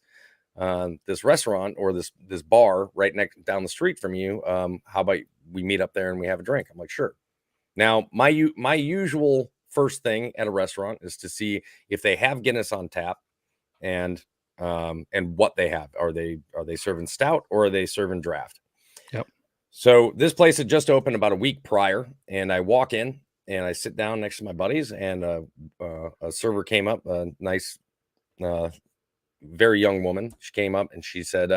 restaurant or this bar right down the street from you. How about we meet up there and we have a drink?" I'm like, "Sure." Now, my usual first thing at a restaurant is to see if they have Guinness on tap and what they have. Are they serving stout or are they serving draft? Yep. So this place had just opened about a week prior, and I walk in and I sit down next to my buddies, and a server came up, a nice, very young woman. She came up and she said,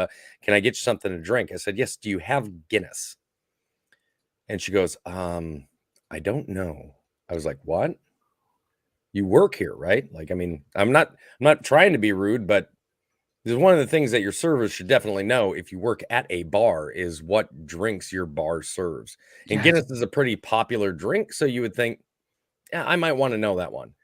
"Can I get you something to drink?" I said, "Yes. Do you have Guinness?" And she goes, "I don't know." I was like, "What? You work here, right?" Like, I mean, I'm not trying to be rude, but this is one of the things that your servers should definitely know if you work at a bar is what drinks your bar serves. And Guinness is a pretty popular drink, so you would think, yeah, I might want to know that one.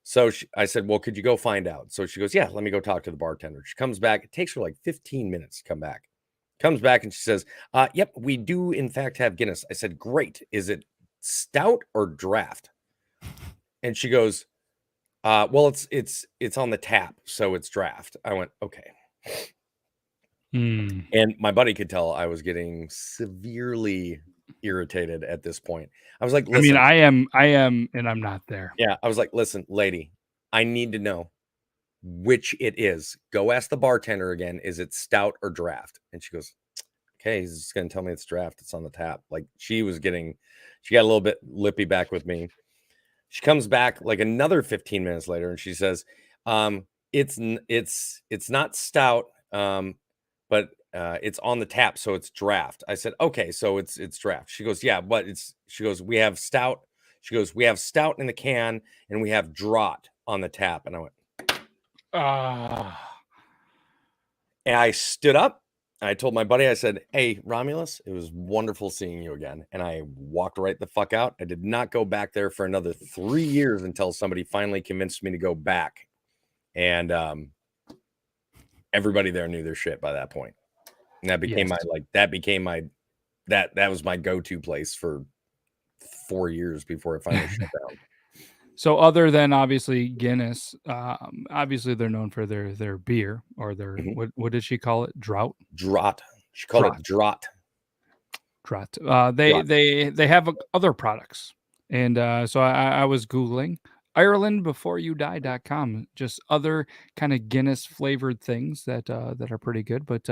So I said, "Well, could you go find out?" So she goes, "Yeah, let me go talk to the bartender." She comes back. It takes her like 15 minutes to come back. Comes back and she says, "Yep, we do in fact have Guinness." I said, "Great. Is it stout or draft?" And she goes, "Well, it's on the tap, so it's draft." I went, "Okay." And my buddy could tell I was getting severely irritated at this point. I was like, "Listen." I mean, I am, and I'm not there. Yeah, I was like, "Listen, lady, I need to know which it is. Go ask the bartender again. Is it stout or draft?" And she goes, "Okay, he's just gonna tell me it's draft. It's on the tap." Like, she got a little bit lippy back with me. She comes back like another 15 minutes later, and she says, "It's not stout, but it's on the tap, so it's draft." I said, "Okay, so it's draft." She goes, "Yeah, but she goes, "We have stout." She goes, "We have stout in the can, and we have draught on the tap." And I went, And I stood up. I told my buddy, I said, "Hey, Romulus, it was wonderful seeing you again." And I walked right the fuck out. I did not go back there for another 3 years until somebody finally convinced me to go back. And everybody there knew their shit by that point. And that became that was my go-to place for 4 years before it finally shut down. So other than obviously Guinness, obviously they're known for their beer or their Mhm. what did she call it? Draught? Draught. She called Draught. it draught. Draught. Draught. They have other products. And so I was Googling IrelandBeforeYouDie.com, just other kind of Guinness flavored things that are pretty good. But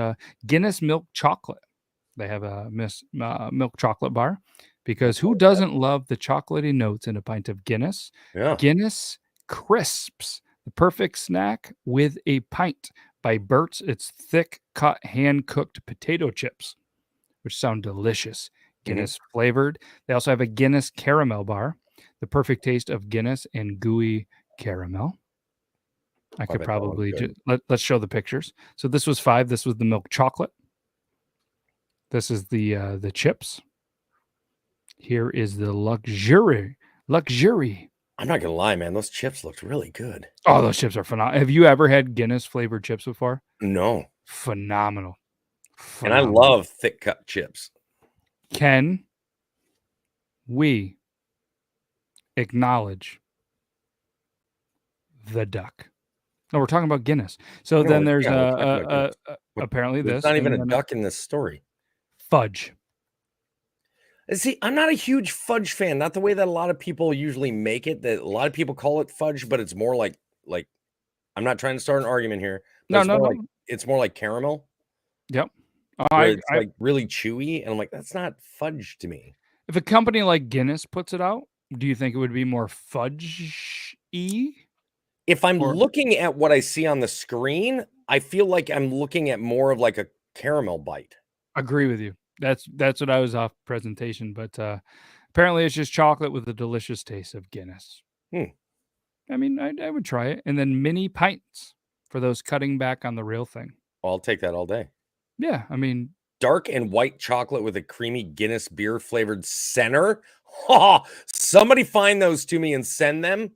Guinness milk chocolate. They have a milk chocolate bar because who doesn't love the chocolatey notes in a pint of Guinness? Yeah. Guinness Crisps, the perfect snack with a pint by Bert's. It's thick cut hand cooked potato chips, which sound delicious. Guinness flavored. They also have a Guinness caramel bar, the perfect taste of Guinness and gooey caramel. I could bet that one's probably good. let's show the pictures. So this was 5. This was the milk chocolate. This is the chips. Here is the luxury. I'm not gonna lie, man. Those chips looked really good. Oh, those chips are phenomenal. Have you ever had Guinness flavored chips before? No. Phenomenal. And I love thick cut chips. Can we acknowledge the duck? No, we're talking about Guinness. So No, then there's yeah, we're talking about Guinness. apparently There's this not even and a then duck in this story. fudge. See, I'm not a huge fudge fan. Not the way that a lot of people usually make it. That a lot of people call it fudge, but it's more like I'm not trying to start an argument here. But No. It's more like caramel, Yep. where it's like really chewy, and I'm like, that's not fudge to me. If a company like Guinness puts it out, do you think it would be more fudge-y? If I'm Or looking at what I see on the screen, I feel like I'm looking at more of like a caramel bite. agree with you. That's what I was off presentation, but apparently it's just chocolate with the delicious taste of Guinness. I mean, I would try it. And then mini pints for those cutting back on the real thing. I'll take that all day. Yeah, I mean, Dark and white chocolate with a creamy Guinness beer flavored center. Oh, somebody find those to me and send them.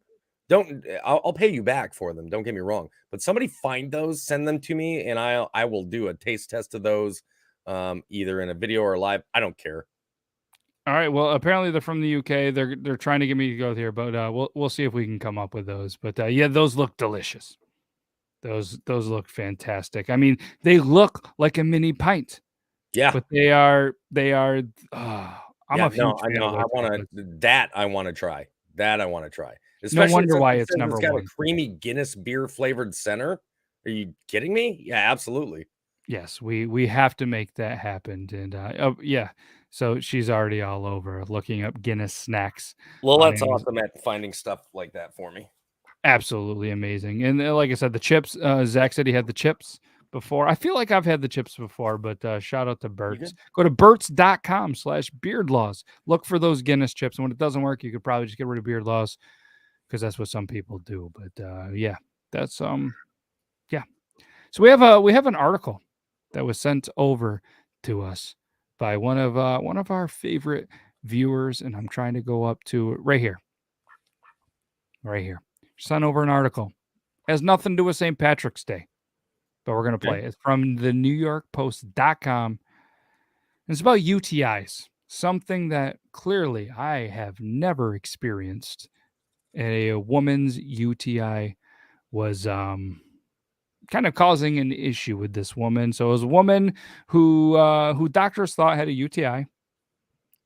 I'll pay you back for them. Don't get me wrong, but somebody find those, send them to me, and I will do a taste test of those, either in a video or live. I don't care. all right. Well, apparently they're from the UK. They're trying to get me to go here, but we'll see if we can come up with those. But yeah, those look delicious. Those look fantastic. I mean, they look like a mini pint. Yeah, But they are I'm yeah. a huge I fan know. of white chocolate. I want to try. That I want to try. No Especially wonder since why it it's says number it's got a 1. creamy Guinness beer flavored center. Are you kidding me? Yeah, absolutely. Yes, we have to make that happen, and, yeah, so she's already all over looking up Guinness snacks Well, on that's Amazon. awesome at finding stuff like that for me. Absolutely amazing, and, like I said, the chips, Zach said he had the chips before. I feel like I've had the chips before, but, shout out to You Bert's. good? Go to berts.com/beardlaws. Look for those Guinness chips, and when it doesn't work, you could probably just get rid of beard laws because that's what some people do, but, yeah, that's, yeah. So we have an article that was sent over to us by one of our favorite viewers, and I'm trying to go up to it right here. Right here. Sent over an article. Has nothing to do with St. Patrick's Day, but we're gonna play it. It's from the NewYorkPost.com. It's about UTIs, something that clearly I have never experienced. A woman's UTI was kind of causing an issue with this woman. So it was a woman who doctors thought had a UTI.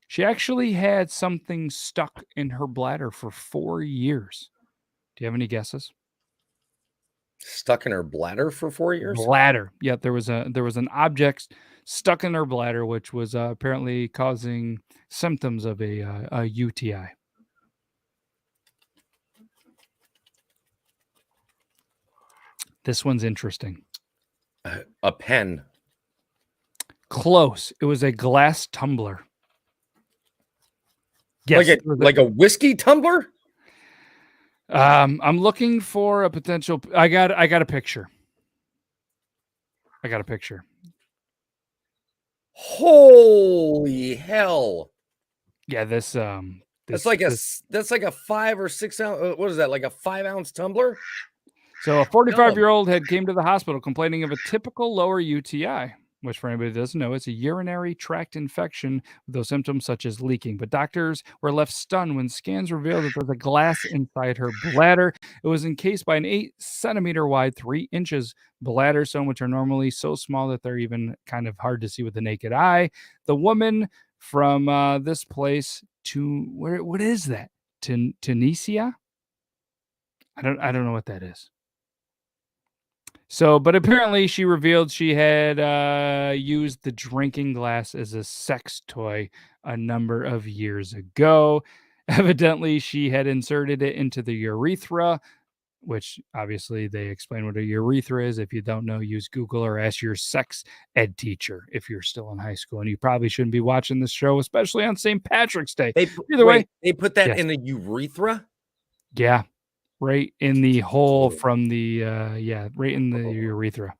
She actually had something stuck in her bladder for 4 years. Do you have any guesses? Stuck in her bladder for 4 years? Bladder. Yeah, there was an object stuck in her bladder, which was apparently causing symptoms of a UTI. This one's interesting. A pen. Close. It was a glass tumbler. Yes, Like a whiskey tumbler? I'm looking for a potential. I got a picture. Holy hell. Yeah, that's like a 5 or 6 ounce. What is that? Like a 5-ounce tumbler? So a 45-year-old had came to the hospital complaining of a typical lower UTI. which for anybody that doesn't know, it's a urinary tract infection with those symptoms such as leaking. But doctors were left stunned when scans revealed that there's a glass inside her bladder. It was encased by an 8 centimeter wide, 3 inches bladder stone, which are normally so small that they're even kind of hard to see with the naked eye. The woman from this place to what is that? Tunisia? I don't know what that is. So, but apparently she revealed she had used the drinking glass as a sex toy a number of years ago. Evidently, she had inserted it into the urethra, which obviously they explain what a urethra is. If you don't know, use Google or ask your sex ed teacher if you're still in high school. And you probably shouldn't be watching this show, especially on St. Patrick's Day. Either way, they put that yes, in the urethra? yeah, right in the hole from the right in the urethra.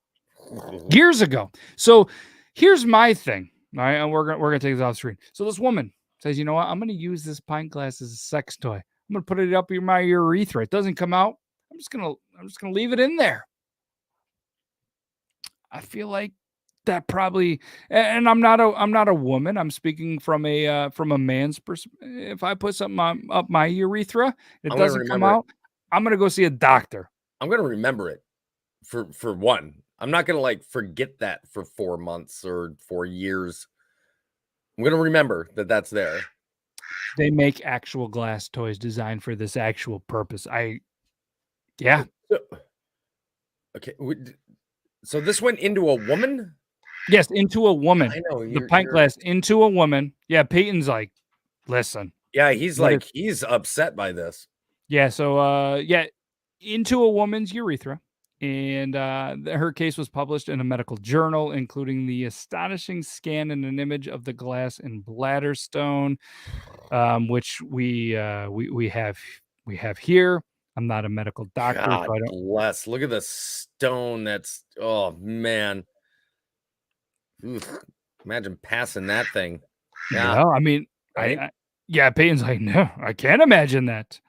Years ago. So here's my thing. All right, and we're gonna take this off the screen. So this woman says, you know what? I'm gonna use this pint glass as a sex toy. I'm gonna put it up in my urethra. It doesn't come out. I'm just gonna leave it in there. I feel like that probably, and I'm not a woman. I'm speaking from a man's perspective. If I put something up my urethra, it I'm gonna doesn't come remember it. out. I'm gonna go see a doctor. I'm gonna remember it for one. I'm not gonna like forget that for 4 months or 4 years. I'm gonna remember that that's there. They make actual glass toys designed for this actual purpose. Yeah. So, okay, so this went into a woman? Yes, into a woman. I know The pint glass into a woman. Yeah, Peyton's like, "Listen, yeah, he's let like, it." he's upset by this. Yeah, so, yeah, into a woman's urethra, and, her case was published in a medical journal, including the astonishing scan and an image of the glass and bladder stone, which we have here. I'm not a medical doctor, God so I don't. bless. Look at the stone that's, oh man. Oof. Imagine passing that thing. Yeah, Yeah, I mean, right? yeah, Peyton's like, "No, I can't imagine that."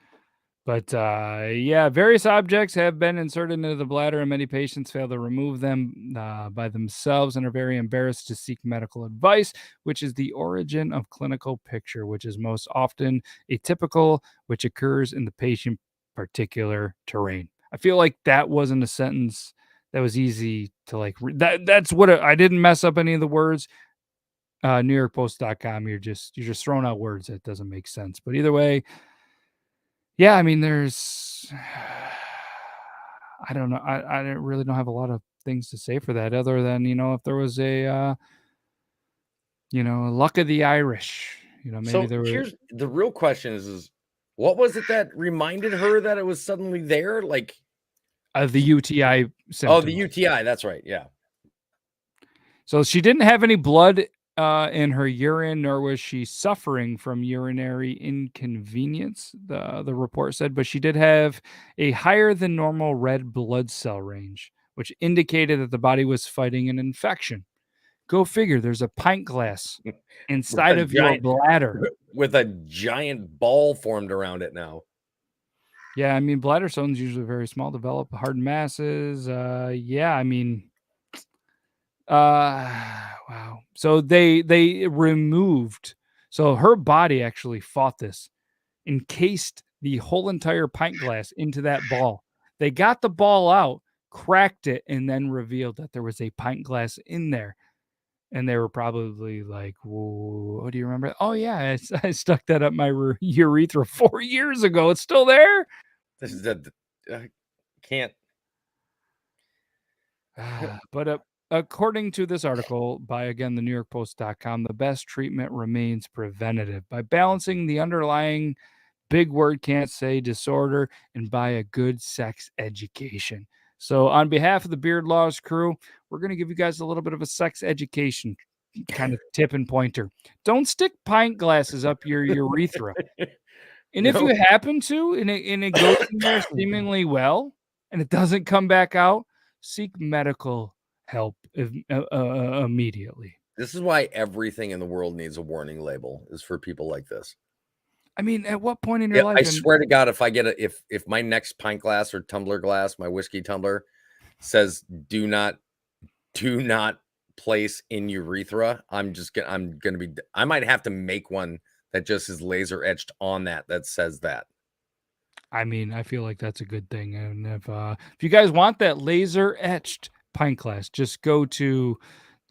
But, yeah, various objects have been inserted into the bladder, and many patients fail to remove them, by themselves and are very embarrassed to seek medical advice, which is the origin of clinical picture, which is most often atypical, which occurs in the patient particular terrain. I feel like that wasn't a sentence that was easy to, like, that's what I didn't mess up any of the words. NewYorkPost.com, you're just throwing out words that doesn't make sense. But either way, yeah, I mean, there's I don't know. I really don't have a lot of things to say for that other than, if there was a luck of the Irish, maybe So there were here's the real question is what was it that reminded her that it was suddenly there? Like, the UTI oh, the symptoms. UTI. That's right. Yeah. So she didn't have any blood in her urine, nor was she suffering from urinary inconvenience, the report said, but she did have a higher than normal red blood cell range, which indicated that the body was fighting an infection. Go figure, there's a pint glass With inside a of your giant bladder. with a giant ball formed around it now. Yeah, I mean, bladder stones usually very small, develop hard masses. Yeah, I mean, wow. So they removed. So her body actually fought this, encased the whole entire pint glass into that ball. They got the ball out, cracked it, and then revealed that there was a pint glass in there. And they were probably like, "Whoa, do you remember? Oh yeah, I stuck that up my urethra 4 years ago. It's still there." This is a I can't. But according to this article by, again, the NewYorkPost.com, the best treatment remains preventative by balancing the underlying big word can't say disorder and by a good sex education. So, on behalf of the Beard Laws crew, we're going to give you guys a little bit of a sex education kind of tip and pointer. Don't stick pint glasses up your urethra. And if you No. happen to, and it goes in there seemingly well, and it doesn't come back out, seek medical help immediately. This is why everything in the world needs a warning label is for people like this. I mean, at what point in your Yeah, life? I And swear to God, if I get if my next pint glass or tumbler glass, my whiskey tumbler says do not place in urethra, I'm gonna be. I might have to make one that just is laser etched on that says that. I mean, I feel like that's a good thing. And if you guys want that laser etched pint glass, just go to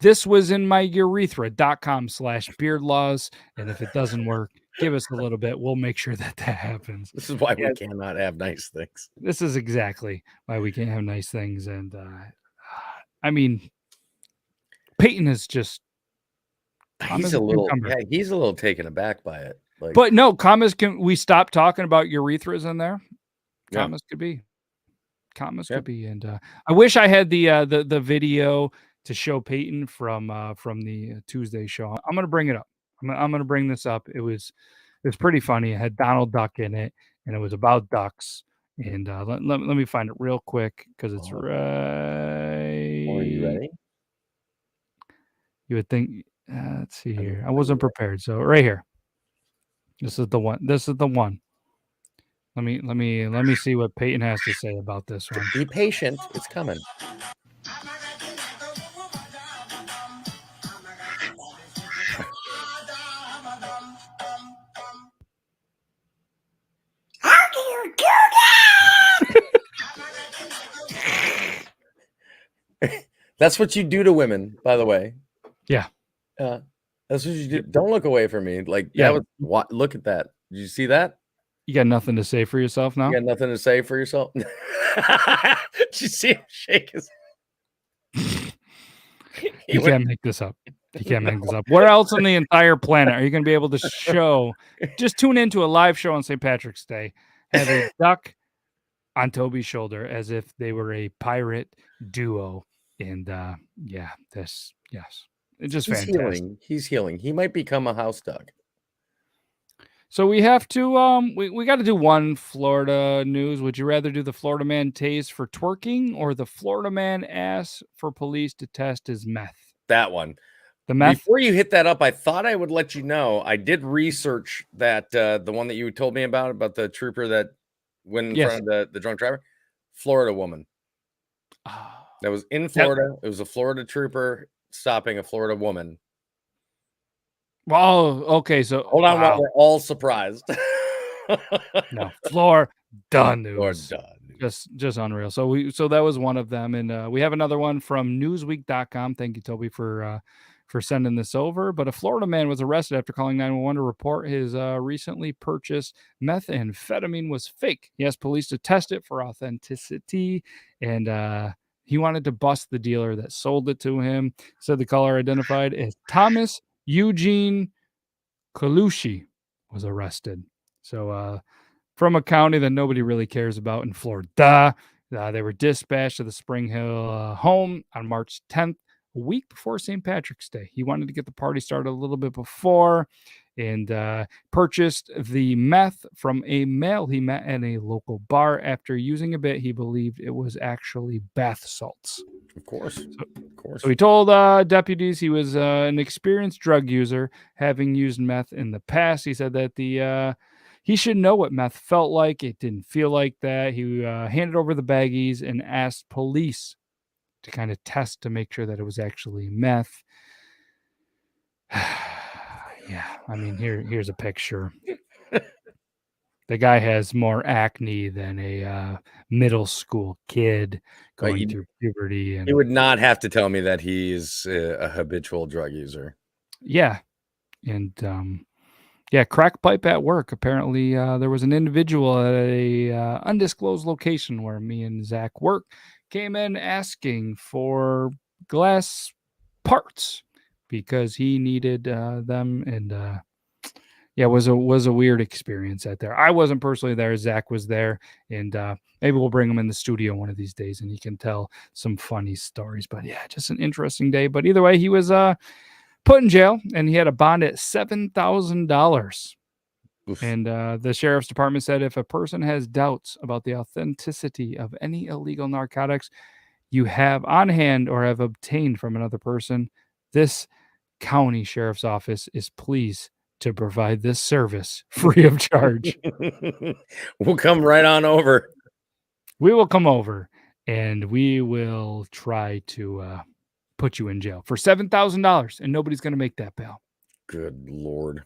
thiswasinmyurethra.com/beardlaws. And if it doesn't work, give us a little bit. We'll make sure that happens. This is why Yeah, we cannot have nice things. this is exactly why we can't have nice things. And I mean, Peyton is just calm He's as a a little, cucumber. yeah, he's a little taken aback by it. Like, But no, commas can we stop talking about urethras in there? yeah, Commas could be. Commas yeah. could be. And I wish I had the video to show Peyton from the Tuesday show. I'm gonna bring it up. I'm gonna bring this up. It was pretty funny. It had Donald Duck in it, and it was about ducks. And let me find it real quick because it's Oh, are you right. ready? You would think. Let's see Are you here. I wasn't prepared. So right here. This is the one. This is the one. Let me see what Peyton has to say about this one. Be patient. It's coming. That's what you do to women, by the way. Yeah. That's what you do. Don't look away from me. Like, Yeah. that was what, look at that. Did you see that? You got nothing to say for yourself now? You got nothing to say for yourself? Did you see him shake his You can't make this up. You can't make this up. Where else on the entire planet are you going to be able to show? Just tune into a live show on St. Patrick's Day. Have a duck on Toby's shoulder as if they were a pirate duo. And yeah, yes. It's just He's fantastic. healing. He's healing. He might become a house duck. So we have to we got to do one Florida news. Would you rather do the Florida man tased for twerking or the Florida man asks for police to test his meth? That one. The meth. Before you hit that up, I thought I would let you know. I did research that the one that you told me about the trooper that went in front of the drunk driver. Florida woman. That was in Florida. It was a Florida trooper stopping a Florida woman. Well, okay, so Hold on, while we're all surprised. No, Florida news. Florida. Just unreal. So that was one of them, and we have another one from Newsweek.com. Thank you, Toby, for sending this over. But a Florida man was arrested after calling 911 to report his recently purchased methamphetamine was fake. He asked police to test it for authenticity, and he wanted to bust the dealer that sold it to him. Said the caller identified as Thomas Eugene Colucci was arrested. So from a county that nobody really cares about in Florida, they were dispatched to the Spring Hill home on March 10th, a week before St. Patrick's Day. He wanted to get the party started a little bit before and purchased the meth from a male he met at a local bar. After using a bit, he believed it was actually bath salts. Of course. So he told deputies he was an experienced drug user, having used meth in the past. He said that he should know what meth felt like. It didn't feel like that. He handed over the baggies and asked police to kind of test to make sure that it was actually meth. Yeah, I mean, here's a picture. The guy has more acne than a middle school kid going through puberty. And you would not have to tell me that he's a habitual drug user. Yeah, and crack pipe at work. Apparently, there was an individual at a undisclosed location where me and Zach work, came in asking for glass parts because he needed them, and it was a weird experience out there. I wasn't personally there. Zach was there, and maybe we'll bring him in the studio one of these days, and he can tell some funny stories. But yeah, just an interesting day. But either way, he was put in jail, and he had a bond at $7,000. And the sheriff's department said if a person has doubts about the authenticity of any illegal narcotics you have on hand or have obtained from another person, this county sheriff's office is pleased to provide this service free of charge. We'll come right on over. We will come over, and we will try to put you in jail for $7,000, and nobody's going to make that bail. Good Lord.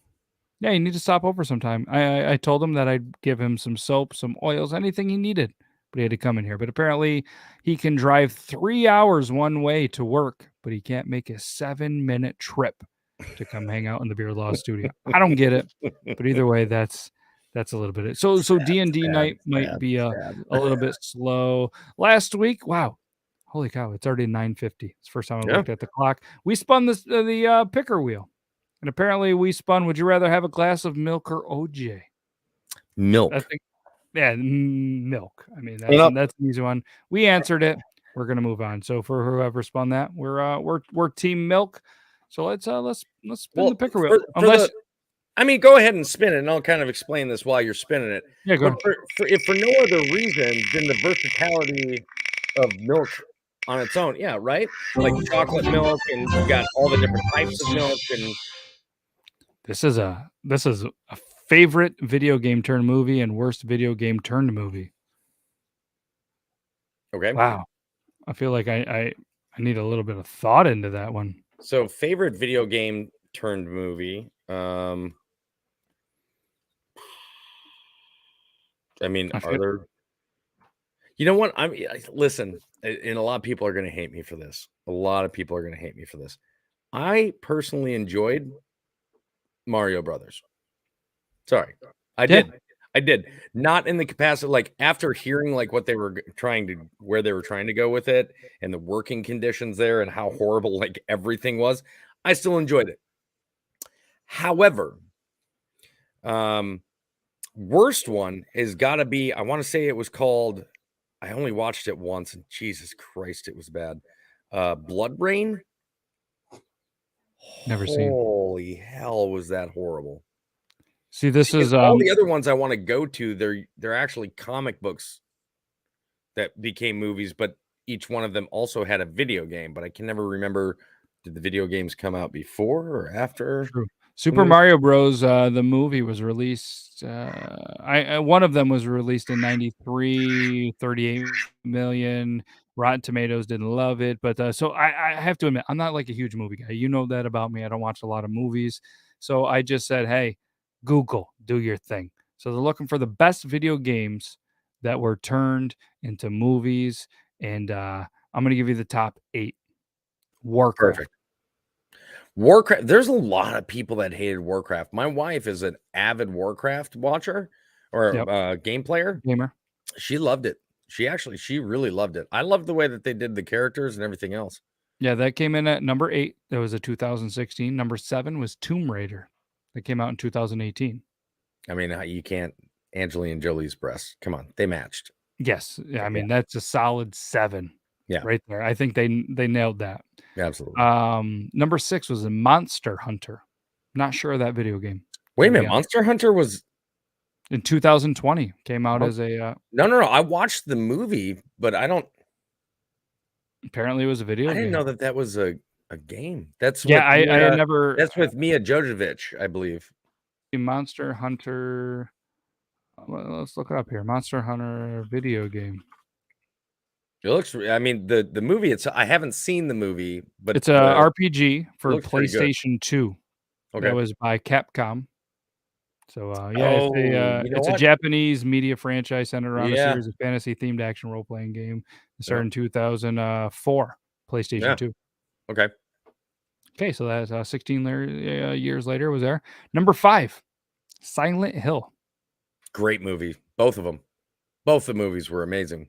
Yeah, you need to stop over sometime. I told him that I'd give him some soap, some oils, anything he needed, but he had to come in here. But apparently he can drive 3 hours one way to work, but he can't make a 7-minute trip to come hang out in the Beer Law studio. I don't get it, but either way, that's a little bit. So D&D night might be a little bit slow. Last week, wow, holy cow, it's already 9:50. It's the first time I Yeah. looked at the clock. We spun this the picker wheel. And apparently we spun, would you rather have a glass of milk or OJ? I Milk. think, yeah, milk. I mean, You know, that's an easy one. We answered it. We're gonna move on. So for whoever spun that, we're team milk. So let's spin the picker wheel. Unless I mean, go ahead and spin it, and I'll kind of explain this while you're spinning it. yeah, go But ahead. if for no other reason than the versatility of milk on its own, yeah, right? Like chocolate milk, and you got all the different types of milk, and This is a favorite video game turned movie and worst video game turned movie. okay. Wow. I feel like I need a little bit of thought into that one. So favorite video game turned movie. I mean, I are feel there? You know what? Listen, and a lot of people are going to hate me for this. A lot of people are going to hate me for this. I personally enjoyed Mario Brothers. Sorry, I Yeah. did. I did not in the capacity like after hearing like what they were where they were trying to go with it and the working conditions there and how horrible like everything was. I still enjoyed it. However, worst one has got to be. I want to say it was called. I only watched it once, and Jesus Christ, it was bad. Blood Rain. Never seen. Holy hell, was that horrible? See, this See, 'cause is all the other ones I want to go to. They're actually comic books that became movies, but each one of them also had a video game. But I can never remember. Did the video games come out before or after? true. Super Mario Bros. The movie was released. One of them was released in '93, 38 million. Rotten Tomatoes didn't love it, but so I have to admit, I'm not like a huge movie guy. You know that about me. I don't watch a lot of movies, so I just said, "Hey, Google, do your thing." So they're looking for the best video games that were turned into movies, and I'm gonna give you the top 8. Warcraft. Perfect. Warcraft. There's a lot of people that hated Warcraft. My wife is an avid Warcraft watcher or Yep. game player. Gamer. She loved it. She really loved it. I loved the way that they did the characters and everything else. Yeah, that came in at number 8. That was a 2016. Number 7 was Tomb Raider. That came out in 2018. I mean, you can't Angelina Jolie's breasts. Come on, they matched. Yes. Yeah, I mean, that's a solid 7 Yeah, right there. I think they nailed that. absolutely. Number 6 was a Monster Hunter. Not sure of that video game. Wait a Gotta be minute, honest. Monster Hunter was In 2020 came out Oh. as a no. I watched the movie, but apparently it was a video I didn't game. know that was a game. That's Yeah, with I had never that's with Mia Jovovich, I believe. Monster Hunter. Let's look it up here. Monster Hunter video game. It looks. I mean, the movie. I haven't seen the movie, but It's a RPG for looks pretty good. PlayStation 2. Okay. That was by Capcom. So, yeah, Oh, you know it's a what? Japanese media franchise centered around a Yeah. series of fantasy-themed action role-playing game. It started Yeah. in 2004, PlayStation Yeah. 2. Okay. Okay, so that's 16 years later was there. Number 5, Silent Hill. Great movie. Both of them. Both the movies were amazing.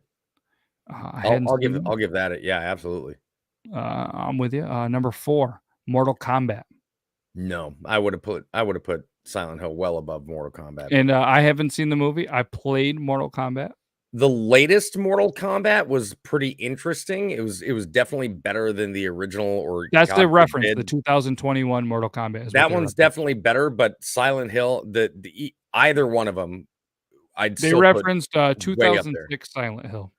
I hadn't seen them. I'll give that it. Yeah, absolutely. I'm with you. Number 4, Mortal Kombat. No, I would have put Silent Hill well above Mortal Kombat. And I haven't seen the movie. I played Mortal Kombat. The latest Mortal Kombat was pretty interesting. It was definitely better than the original or That's God the reference, forbid. the 2021 Mortal Kombat. That one's definitely better, but Silent Hill, either one of them, I'd They still referenced put way up there. 2006 Silent Hill.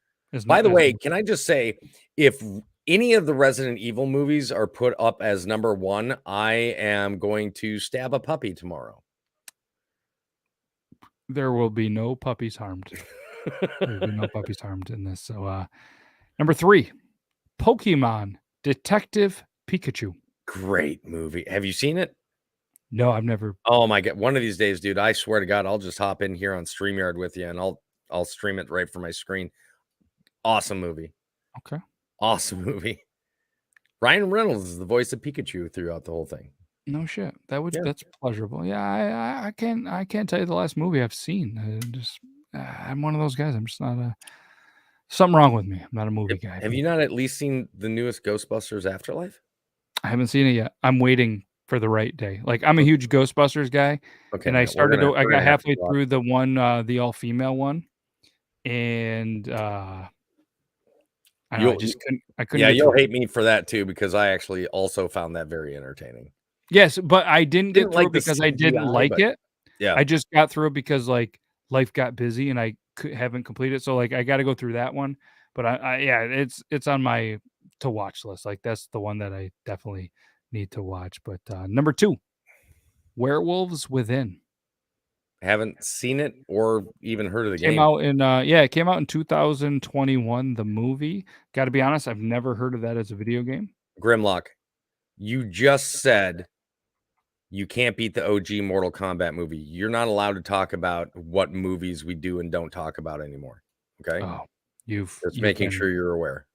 By the way, can I just say, if any of the Resident Evil movies are put up as number 1, I am going to stab a puppy tomorrow. There will be no puppies harmed. There will be no puppies harmed in this. So, number 3, Pokemon Detective Pikachu. Great movie. Have you seen it? No, I've never. Oh my god, one of these days, dude, I swear to God, I'll just hop in here on StreamYard with you and I'll stream it right from my screen. Awesome movie. Okay. Awesome movie. Ryan Reynolds is the voice of Pikachu throughout the whole thing. No shit. Yeah. That's pleasurable. Yeah, I can't tell you the last movie I've seen. I'm one of those guys. I'm just not a something wrong with me. I'm not a movie guy. Have you not at least seen the newest Ghostbusters Afterlife? I haven't seen it yet. I'm waiting for the right day. Like, I'm a huge Ghostbusters guy, Okay, and I man, started to I we're got gonna have to halfway watch. through the one, the all-female one, and, I know You'll I couldn't Yeah, get you'll through it. hate me for that too because I actually also found that very entertaining. Yes, but I didn't get Didn't through like it the because I didn't CGI, like but it. yeah. I just got through it because, like, life got busy and I haven't completed it, so, like, I gotta go through that one, but yeah, it's on my to watch list. Like, that's the one that I definitely need to watch. But, number 2, Werewolves Within. Haven't seen it or even heard of the Came game. out in, yeah, it came out in 2021, the movie. Gotta be honest, I've never heard of that as a video game. Grimlock, you just said you can't beat the OG Mortal Kombat movie. You're not allowed to talk about what movies we do and don't talk about anymore. Okay? Oh, Just you've making been sure you're aware.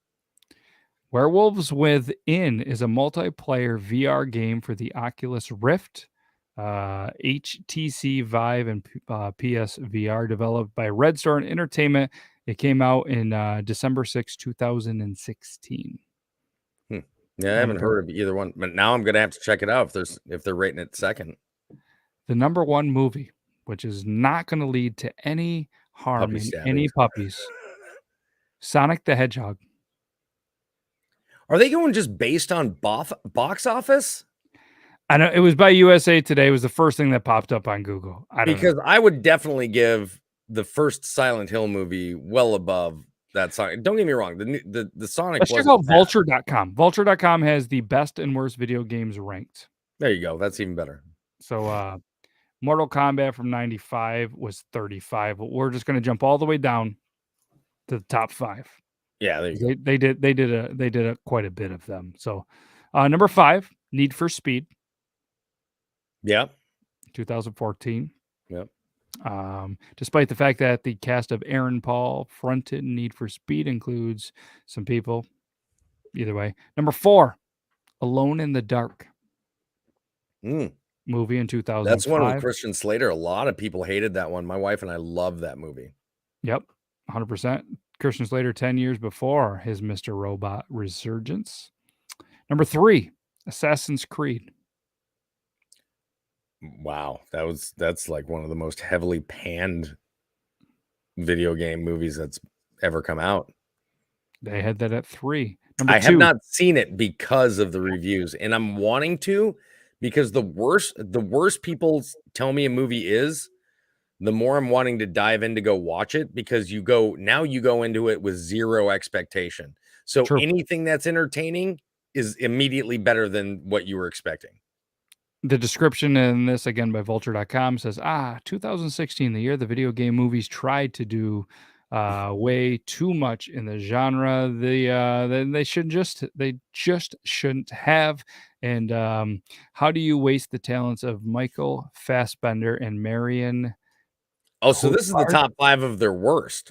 Werewolves Within is a multiplayer VR game for the Oculus Rift, HTC Vive, and PSVR, developed by Red Storm Entertainment. It came out in December 2016. Hmm. Yeah, I haven't Number heard of either one, but now I'm gonna have to check it out if they're rating it second. the number one movie, which is not going to lead to any harm Puppy in any stabbings. puppies. Sonic the Hedgehog. Are they going just based on box office? I know it was by USA Today. It was the first thing that popped up on Google. I don't know. Because I would definitely give the first Silent Hill movie well above that song. Don't get me wrong, the Sonic Let's check wasn't out bad. vulture.com. Vulture.com has the best and worst video games ranked. There you go. That's even better. So, Mortal Kombat from 95 was 35, but we're just gonna jump all the way down to the top 5. Yeah, there you go. They did a quite a bit of them. So, number 5, Need for Speed, Yeah. 2014. Yep. Despite the fact that the cast of Aaron Paul fronted Need for Speed includes some people. Either way. Number 4, Alone in the Dark, Mm, movie in that's one with 2005. Christian Slater. A lot of people hated that one. My wife and I love that movie. Yep, 100%. Christian Slater 10 years before his Mr. Robot resurgence. Number 3, Assassin's Creed. Wow, that's like one of the most heavily panned video game movies that's ever come out. They had that at 3. Number I have 2, not seen it because of the reviews, and I'm wanting to because the worse people tell me a movie is, the more I'm wanting to dive in to go watch it because you go into it with zero expectation. So true. anything that's entertaining is immediately better than what you were expecting. The description in this, again, by vulture.com says, 2016, the year the video game movies tried to do way too much in the genre. They just shouldn't have. And how do you waste the talents of Michael Fassbender and Marion Oh, so this is the Cotillard? top 5 of their worst.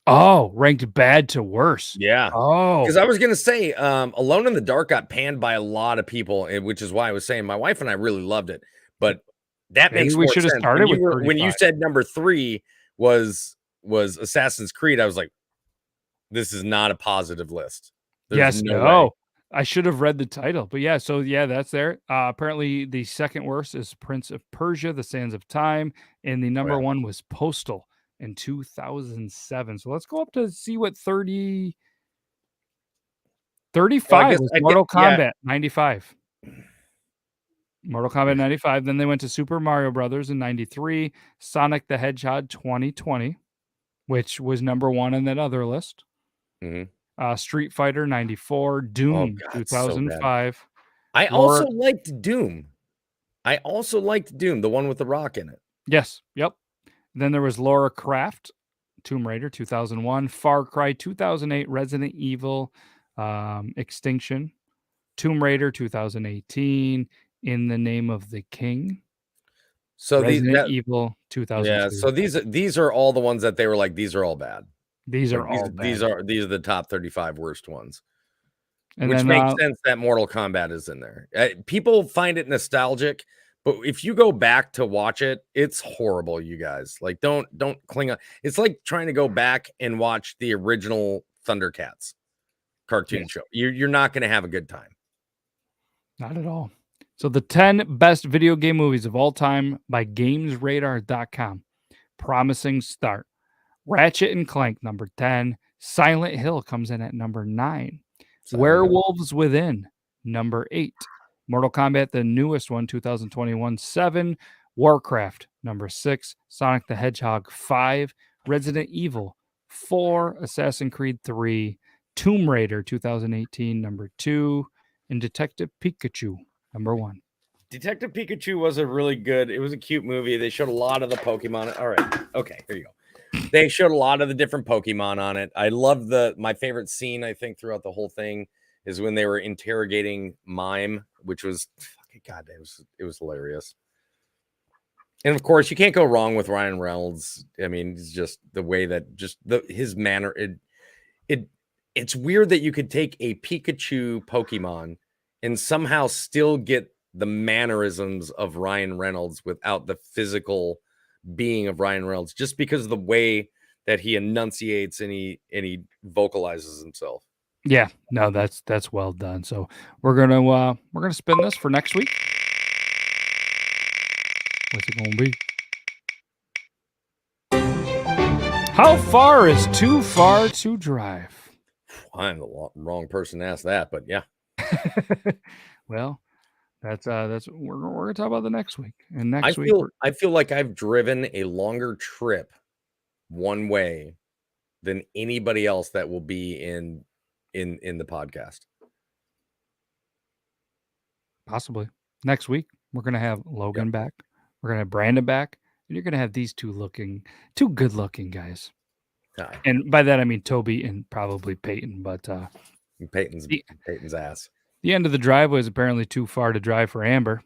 Oh, ranked bad to worse. Yeah. Oh, Because I was gonna say, Alone in the Dark got panned by a lot of people, which is why I was saying my wife and I really loved it. But that maybe makes we more should have sense. started with When you 35. said number 3 was Assassin's Creed, I was like, this is not a positive list. There's Yes, no way. no. I should have read the title, but yeah, so yeah, that's there. Apparently the second worst is Prince of Persia: The Sands of Time, and the Oh, number yeah. 1 was Postal in 2007. So let's go up to see what 35 was I get Mortal yeah. Kombat 95. Mortal Kombat 95, then they went to Super Mario Brothers in 93, Sonic the Hedgehog 2020, which was number 1 in that other list. Mhm. Street Fighter 94, Oh Doom god, so bad. 2005. I Laura also liked Doom. The one with the rock in it. Yes, yep. Then there was Laura Croft, Tomb Raider 2001, Far Cry 2008, Resident Evil Extinction, Tomb Raider 2018, In the Name of the King, So Resident Evil yeah, 2002. so these are all the ones that they were like, these are all bad. These Like are all these bad. are the top 35 worst ones. And Which then makes sense that Mortal Kombat is in there. People find it nostalgic, but if you go back to watch it, it's horrible, you guys. Like, don't cling on. It's like trying to go back and watch the original Thundercats cartoon yes, show. You're not going to have a good time. not at all. So the 10 best video game movies of all time by GamesRadar.com. Promising start. Ratchet and Clank, number 10. Silent Hill comes in at number 9. Silent Hill. Werewolves Within, number 8. Mortal Kombat, the newest one, 2021, 7. Warcraft, number 6. Sonic the Hedgehog, 5. Resident Evil, 4. Assassin's Creed, 3. Tomb Raider, 2018, number 2. And Detective Pikachu, number 1. Detective Pikachu was a really good, it was a cute movie. They showed a lot of the Pokemon. All right. Okay, here you go. They showed a lot of the different Pokemon on it. I love my favorite scene, I think, throughout the whole thing is when they were interrogating Mime, which was, God, it was hilarious. And of course, you can't go wrong with Ryan Reynolds. I mean, it's just the way that his manner. It's weird that you could take a Pikachu Pokemon and somehow still get the mannerisms of Ryan Reynolds without the physical being of Ryan Reynolds, just because of the way that he enunciates and he vocalizes himself. Yeah, no, that's well done. So we're gonna spin this for next week. What's it gonna be? How far is too far to drive? I'm the wrong person to ask that, but yeah. Well, that's we're gonna talk about the next week. And next week I feel like I've driven a longer trip one way than anybody else that will be in the podcast. possibly next week we're gonna have Logan back. We're gonna have Brandon back, and you're gonna have these two good looking guys. Hi. And by that I mean Toby and probably Peyton, but Peyton's ass. the end of the driveway is apparently too far to drive for Amber.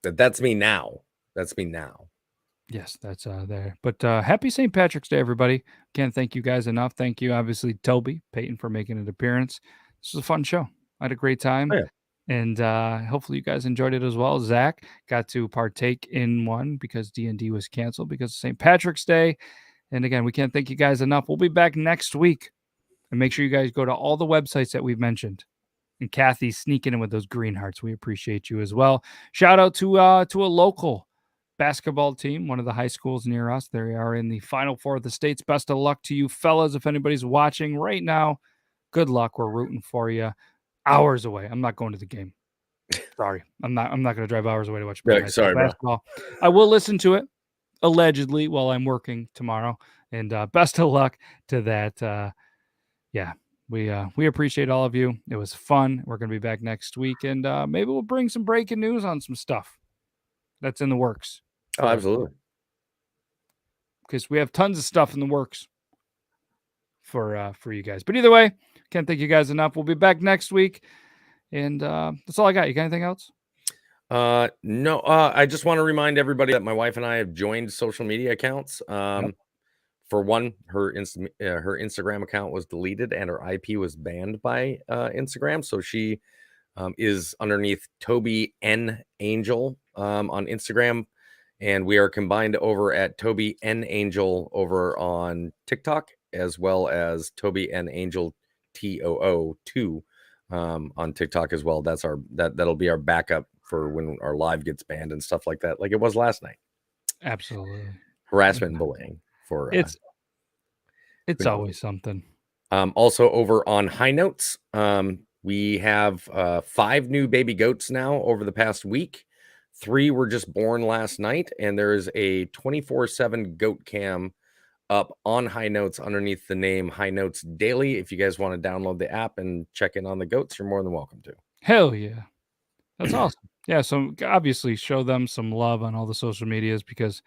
That's me now. That's me now. Yes, that's there. But happy St. Patrick's Day, everybody. Can't thank you guys enough. Thank you, obviously, Toby, Peyton, for making an appearance. This was a fun show. I had a great time. Oh, yeah. And hopefully you guys enjoyed it as well. Zach got to partake in one because D&D was canceled because of St. Patrick's Day. And again, we can't thank you guys enough. We'll be back next week. And make sure you guys go to all the websites that we've mentioned. And Kathy's sneaking in with those green hearts. We appreciate you as well. Shout out to a local basketball team, one of the high schools near us. They are in the Final Four of the states. Best of luck to you fellas. If anybody's watching right now, good luck. We're rooting for you. Hours away. I'm not going to the game. Sorry. I'm not going to drive hours away to watch Sorry, basketball. I will listen to it allegedly while I'm working tomorrow. And best of luck to that. Yeah. We appreciate all of you. It was fun. We're going to be back next week, and maybe we'll bring some breaking news on some stuff that's in the works. Oh, absolutely. Because we have tons of stuff in the works for you guys. But either way, can't thank you guys enough. We'll be back next week, and that's all I got. You got anything else? No. I just want to remind everybody that my wife and I have joined social media accounts. For one, her Instagram account was deleted and her IP was banned by Instagram. So she is underneath Toby N Angel on Instagram, and we are combined over at Toby N Angel over on TikTok, as well as Toby N Angel TOO2 on TikTok as well. That'll be our backup for when our live gets banned and stuff like that, like it was last night. Absolutely. Harassment and bullying for it's always something. Also over on High Notes, we have 5 new baby goats now over the past week. 3 were just born last night, and there is a 24/7 goat cam up on High Notes underneath the name High Notes Daily. If you guys want to download the app and check in on the goats, you're more than welcome to. Hell yeah. That's awesome. Yeah, so obviously show them some love on all the social medias because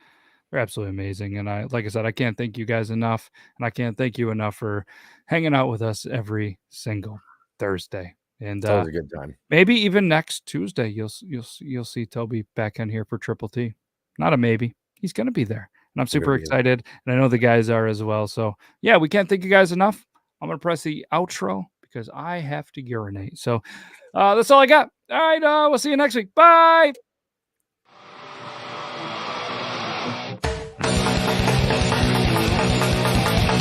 they're absolutely amazing. And like I said, I can't thank you guys enough, and I can't thank you enough for hanging out with us every single Thursday. And It's always a good time. maybe even next Tuesday, you'll see Toby back in here for Triple T. Not a maybe. He's gonna be there, and I'm I'm gonna super be here. excited, and I know the guys are as well. So yeah, we can't thank you guys enough. I'm gonna press the outro because I have to urinate. So that's all I got. All right, we'll see you next week. Bye.